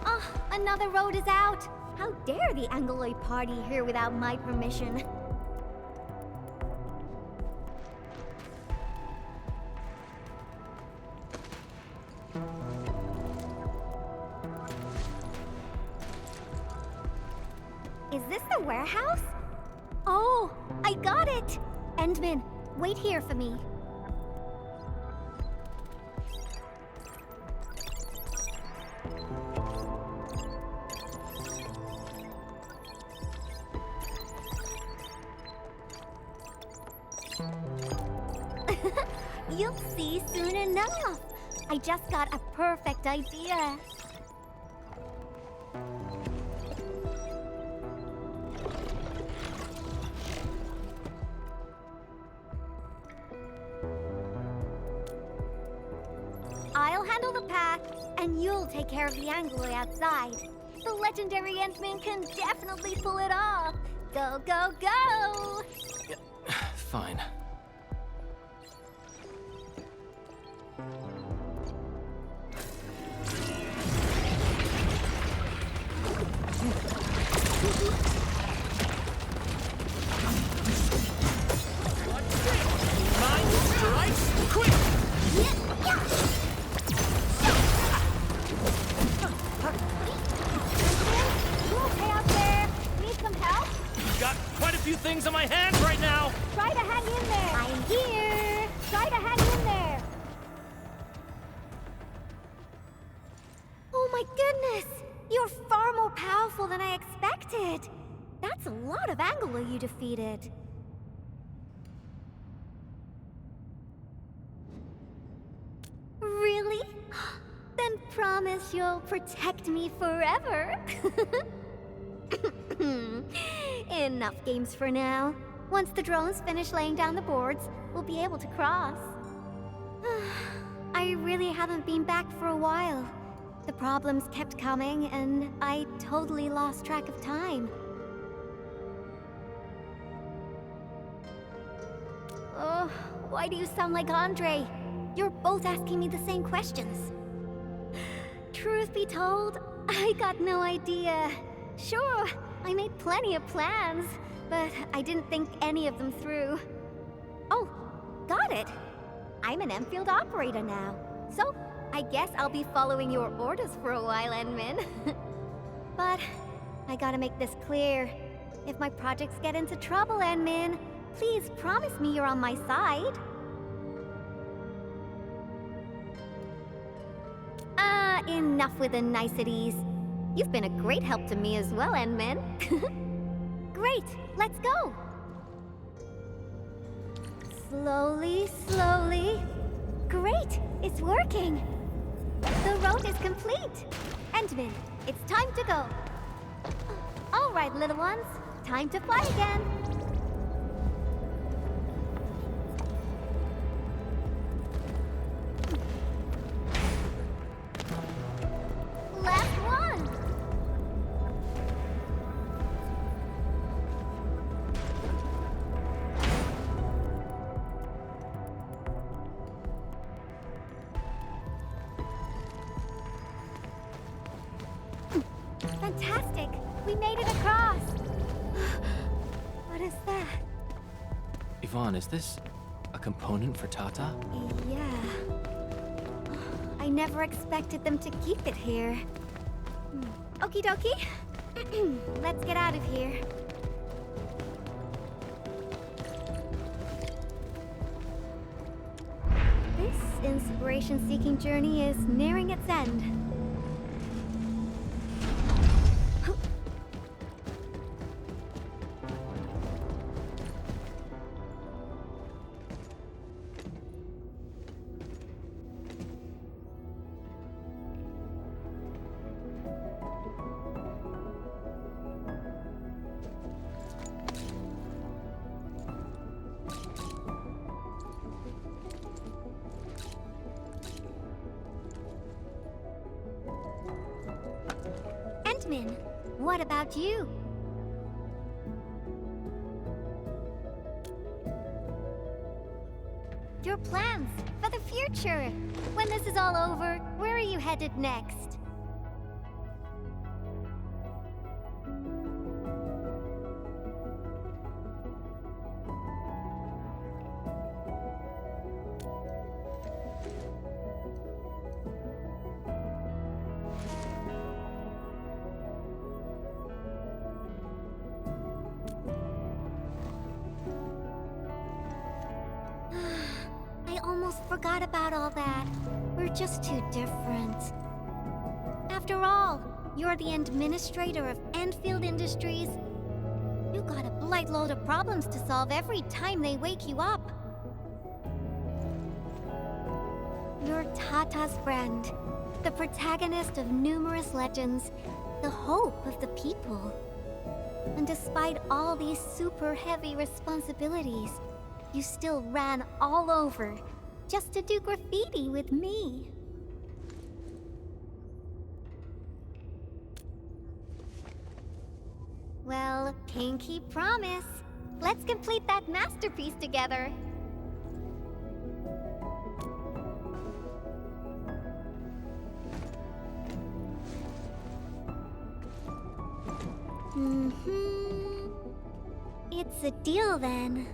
Oh, another road is out! How dare the Angloid party here without my permission? Is this the warehouse? Oh, I got it! Endman, wait here for me. You'll see soon enough. I just got a perfect idea. I'll handle the path, and you'll take care of the Angloid outside. The legendary Endman can definitely pull it off. Go, go, go! Fine. Mind strikes quick! You okay out there? Need some help? Got quite a few things on my hands right now! Try to hang in there. I'm here. Try to hang in there. Oh my goodness! You're far more powerful than I expected. That's a lot of Anglo you defeated. Really? Then promise you'll protect me forever. Enough games for now. Once the drones finish laying down the boards, we'll be able to cross. I really haven't been back for a while. The problems kept coming, and I totally lost track of time. Oh, why do you sound like Andre? You're both asking me the same questions. Truth be told, I got no idea. Sure, I made plenty of plans, but I didn't think any of them through. Oh, got it. I'm an Enfield operator now, so I guess I'll be following your orders for a while, Enmin. But I gotta make this clear. If my projects get into trouble, Enmin, please promise me you're on my side. Enough with the niceties. You've been a great help to me as well, Enmin. Great, let's go. Slowly, slowly. Great, it's working. The road is complete. Enmin, it's time to go. All right, little ones, time to fly again. Last one! Fantastic! We made it across! What is that? Yvonne, is this a component for Tata? Yeah. I never expected them to keep it here. Okie dokie. Let's get out of here. This inspiration-seeking journey is nearing its end. Endman, what about you? Your plans for the future. When this is all over, where are you headed next? I almost forgot about all that. We're just too different. After all, you're the administrator of Enfield Industries. You got a blight load of problems to solve every time they wake you up. You're Tata's friend, the protagonist of numerous legends, the hope of the people. And despite all these super heavy responsibilities, you still ran all over just to do graffiti with me. Well, Well, pinky promise. Let's complete that masterpiece together. It's a deal then.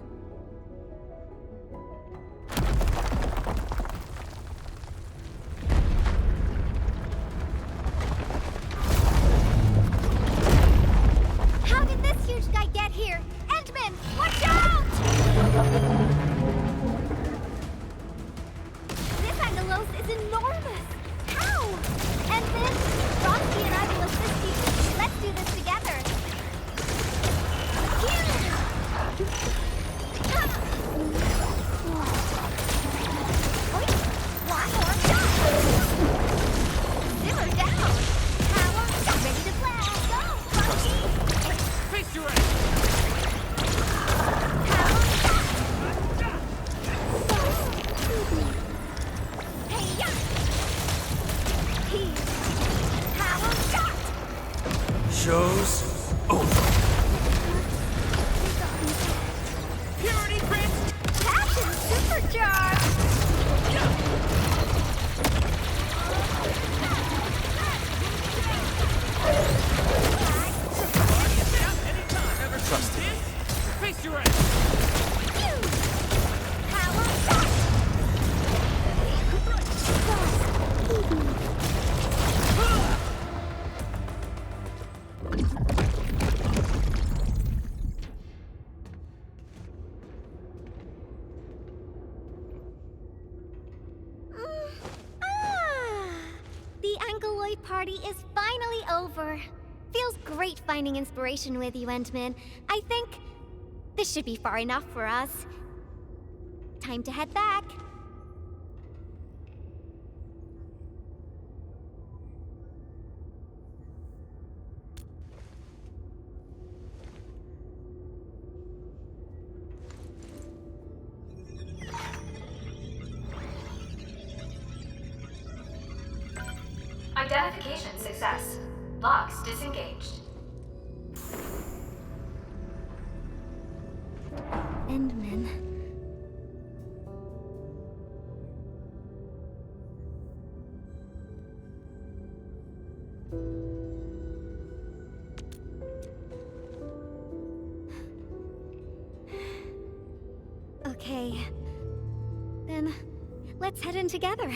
How did this huge guy get here? Endman, watch out! This Angelos is enormous. How? Endman, Frosty and I will assist you. Let's do this together. One more shot! Simmer down! Power, ready to plow! Go, Frosty! Face your ass! Power, hey, yeah! Power, shot! Show's over. Purity Prince! Passion supercharged! Never trusted. Face your ass! Power, shot! The Angeloid party is finally over. Feels great finding inspiration with you, Endman. I think this should be far enough for us. Time to head back. Identification success. Locks disengaged. Endman. Okay. Then, let's head in together.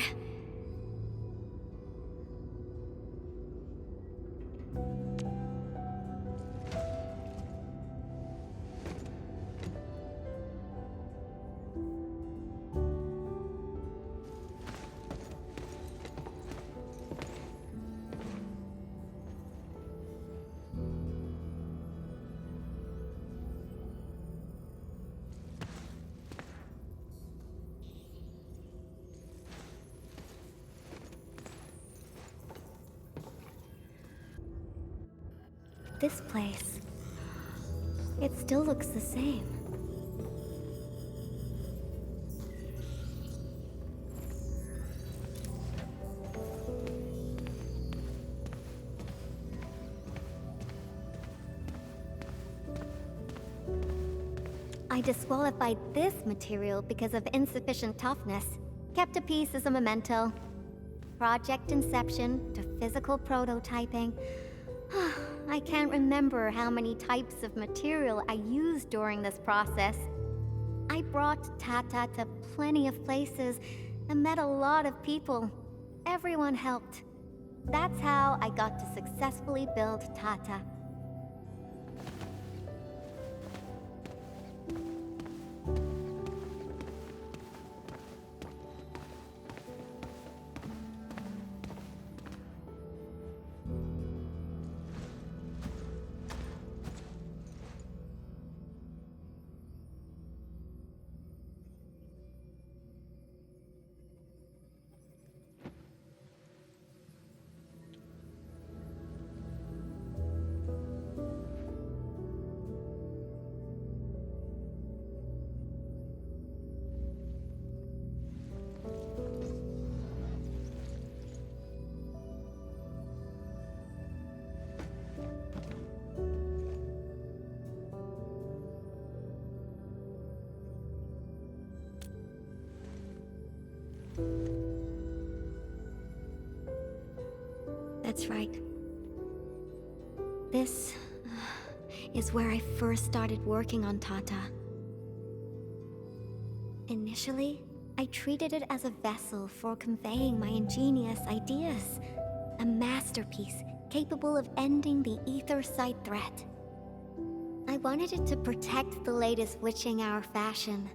This place, it still looks the same. I disqualified this material because of insufficient toughness. Kept a piece as a memento. Project Inception to physical prototyping. I can't remember how many types of material I used during this process. I brought Tata to plenty of places and met a lot of people. Everyone helped. That's how I got to successfully build Tata. That's right. This is where I first started working on Tata. Initially, I treated it as a vessel for conveying my ingenious ideas. A masterpiece capable of ending the Ether site threat. I wanted it to protect the latest witching hour fashion,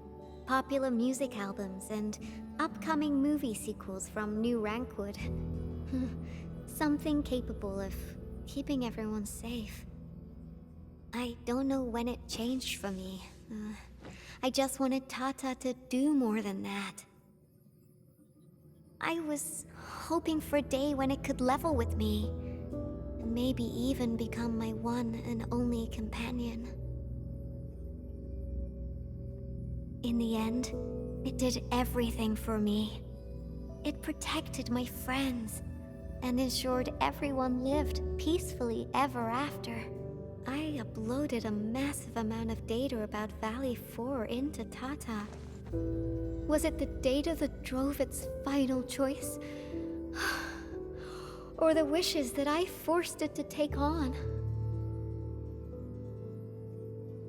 popular music albums, and upcoming movie sequels from New Rankwood. Something capable of keeping everyone safe. I don't know when it changed for me. I just wanted Tata to do more than that. I was hoping for a day when it could level with me, and maybe even become my one and only companion. In the end, it did everything for me. It protected my friends, and ensured everyone lived peacefully ever after. I uploaded a massive amount of data about Valley 4 into Tata. Was it the data that drove its final choice? Or the wishes that I forced it to take on?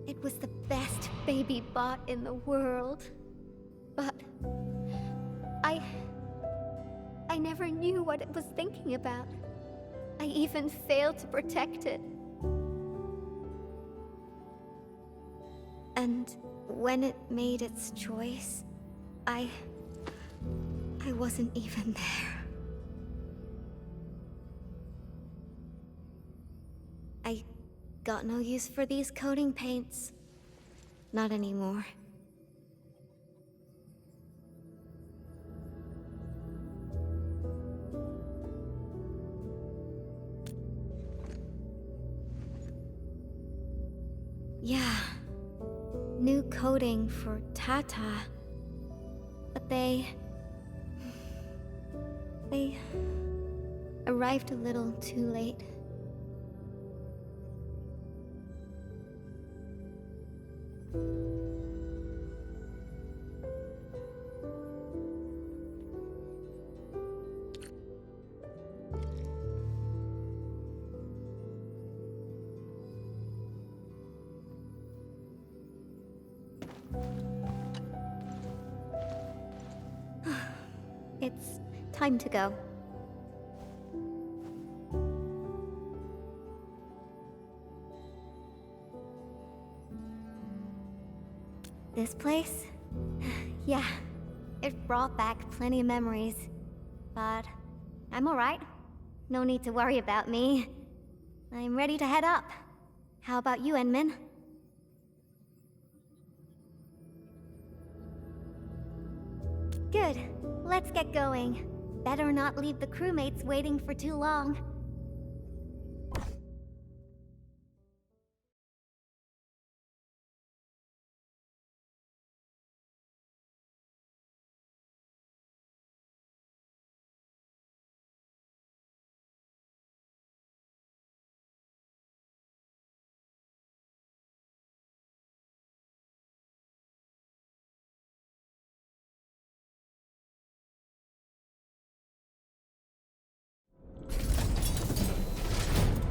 It was the best baby bot in the world. But I never knew what it was thinking about. I even failed to protect it. And when it made its choice, I wasn't even there. I got no use for these coating paints. Not anymore. Yeah. New coating for Tata. But they arrived a little too late. It's time to go. This place? Yeah, it brought back plenty of memories. But I'm alright. No need to worry about me. I'm ready to head up. How about you, Enmin? Good. Let's get going. Better not leave the crewmates waiting for too long.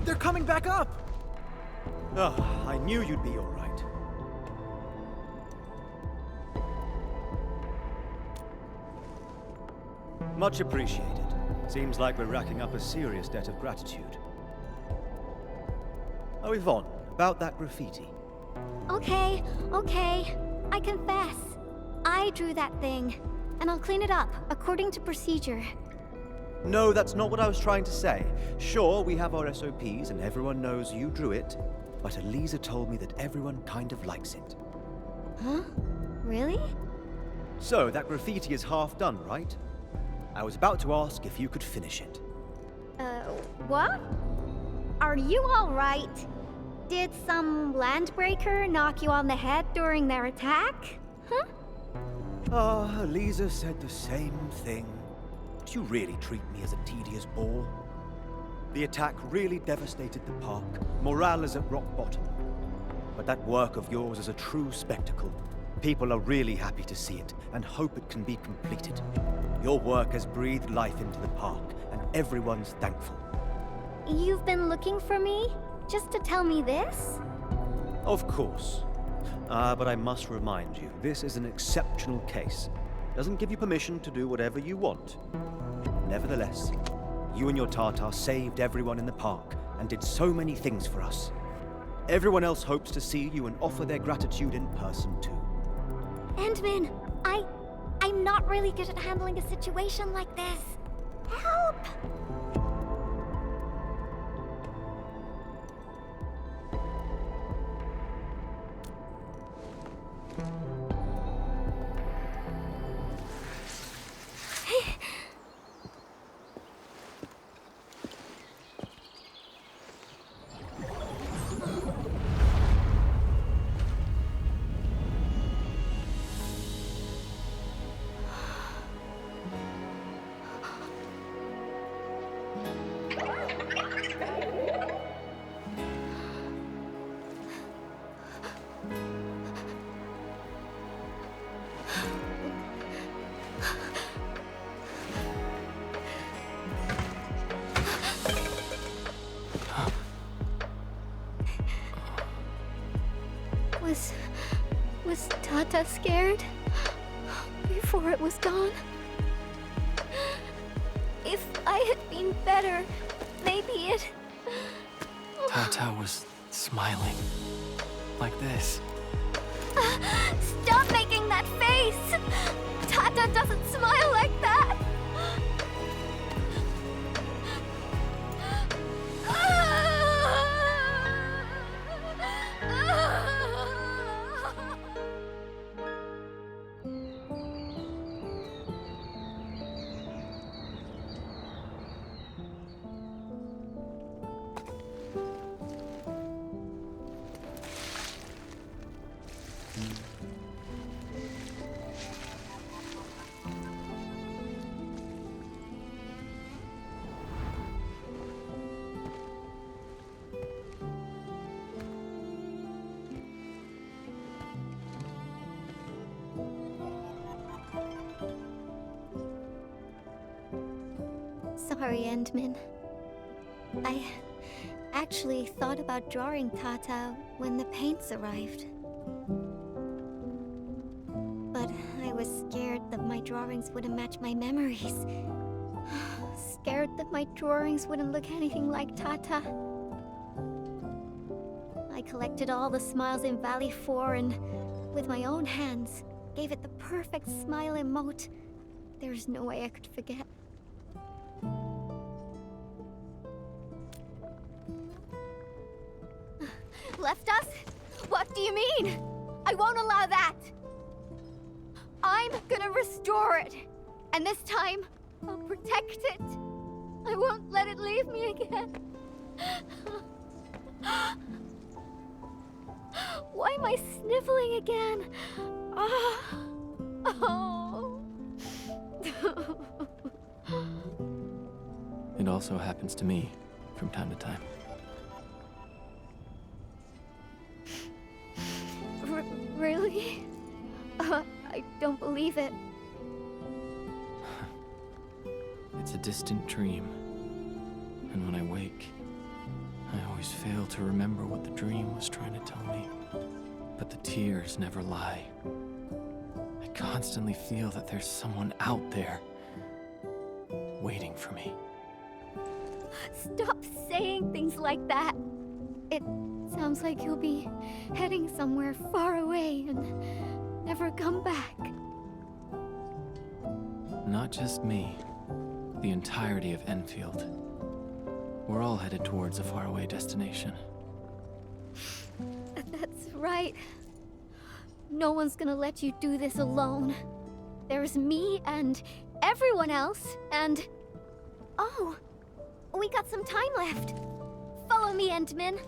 They're coming back up! Oh, I knew you'd be all right. Much appreciated. Seems like we're racking up a serious debt of gratitude. Oh, Yvonne, about that graffiti. Okay. I confess. I drew that thing, and I'll clean it up according to procedure. No, that's not what I was trying to say. Sure, we have our SOPs and everyone knows you drew it, but Elisa told me that everyone kind of likes it. Huh? Really? So, that graffiti is half done, right? I was about to ask if you could finish it. What? Are you alright? Did some landbreaker knock you on the head during their attack? Huh? Ah, Elisa said the same thing. Do you really treat me as a tedious bore? The attack really devastated the park. Morale is at rock bottom. But that work of yours is a true spectacle. People are really happy to see it, and hope it can be completed. Your work has breathed life into the park, and everyone's thankful. You've been looking for me? Just to tell me this? Of course. But I must remind you, this is an exceptional case. Doesn't give you permission to do whatever you want. Nevertheless, you and your Tartar saved everyone in the park and did so many things for us. Everyone else hopes to see you and offer their gratitude in person too. Endman, I'm not really good at handling a situation like this. Help! Was Tata scared? Before it was gone? If I had been better, maybe it... Tata was smiling. Like this. Stop making that face! Tata doesn't smile like that! Sorry, Endman. I actually thought about drawing Tata when the paints arrived. But I was scared that my drawings wouldn't match my memories. Scared that my drawings wouldn't look anything like Tata. I collected all the smiles in Valley 4 and, with my own hands, gave it the perfect smile emote. There's no way I could forget. Left us? What do you mean? I won't allow that! I'm gonna restore it! And this time, I'll protect it! I won't let it leave me again! Why am I sniffling again? Oh. It also happens to me from time to time. Really? I don't believe it. It's a distant dream. And when I wake, I always fail to remember what the dream was trying to tell me. But the tears never lie. I constantly feel that there's someone out there waiting for me. Stop saying things like that. It sounds like you'll be heading somewhere far away and never come back. Not just me. The entirety of Enfield. We're all headed towards a faraway destination. That's right. No one's gonna let you do this alone. There's me and everyone else, and... Oh, we got some time left. Follow me, Endman.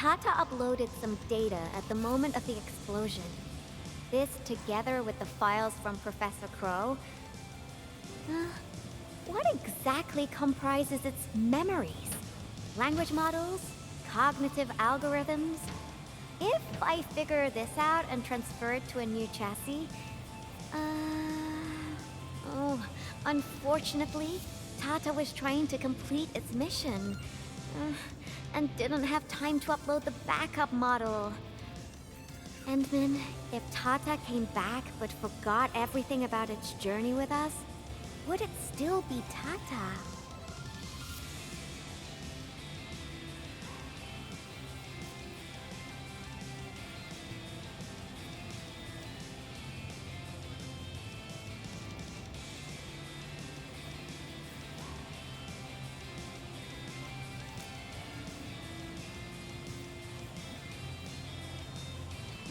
Tata uploaded some data at the moment of the explosion. This, together with the files from Professor Crow, what exactly comprises its memories? Language models? Cognitive algorithms? If I figure this out and transfer it to a new chassis, unfortunately, Tata was trying to complete its mission, and didn't have time to upload the backup model. Endman, if Tata came back but forgot everything about its journey with us, would it still be Tata?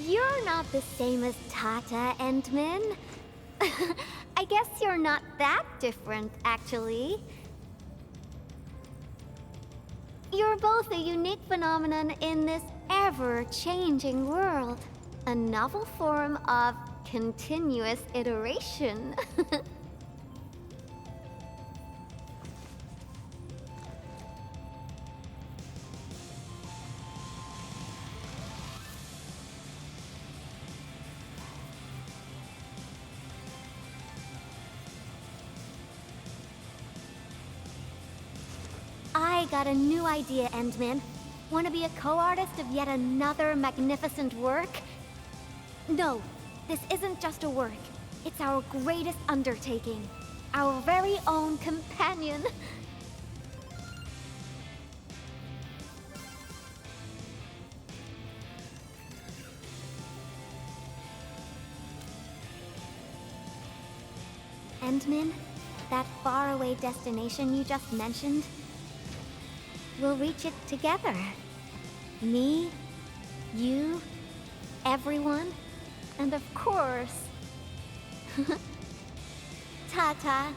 You're not the same as Tata, Endman. I guess you're not that different, actually. You're both a unique phenomenon in this ever-changing world. A novel form of continuous iteration. I got a new idea, Endman. Want to be a co-artist of yet another magnificent work? No, this isn't just a work. It's our greatest undertaking. Our very own companion. Endman, that faraway destination you just mentioned, we'll reach it together. Me, you, everyone, and of course, Tata.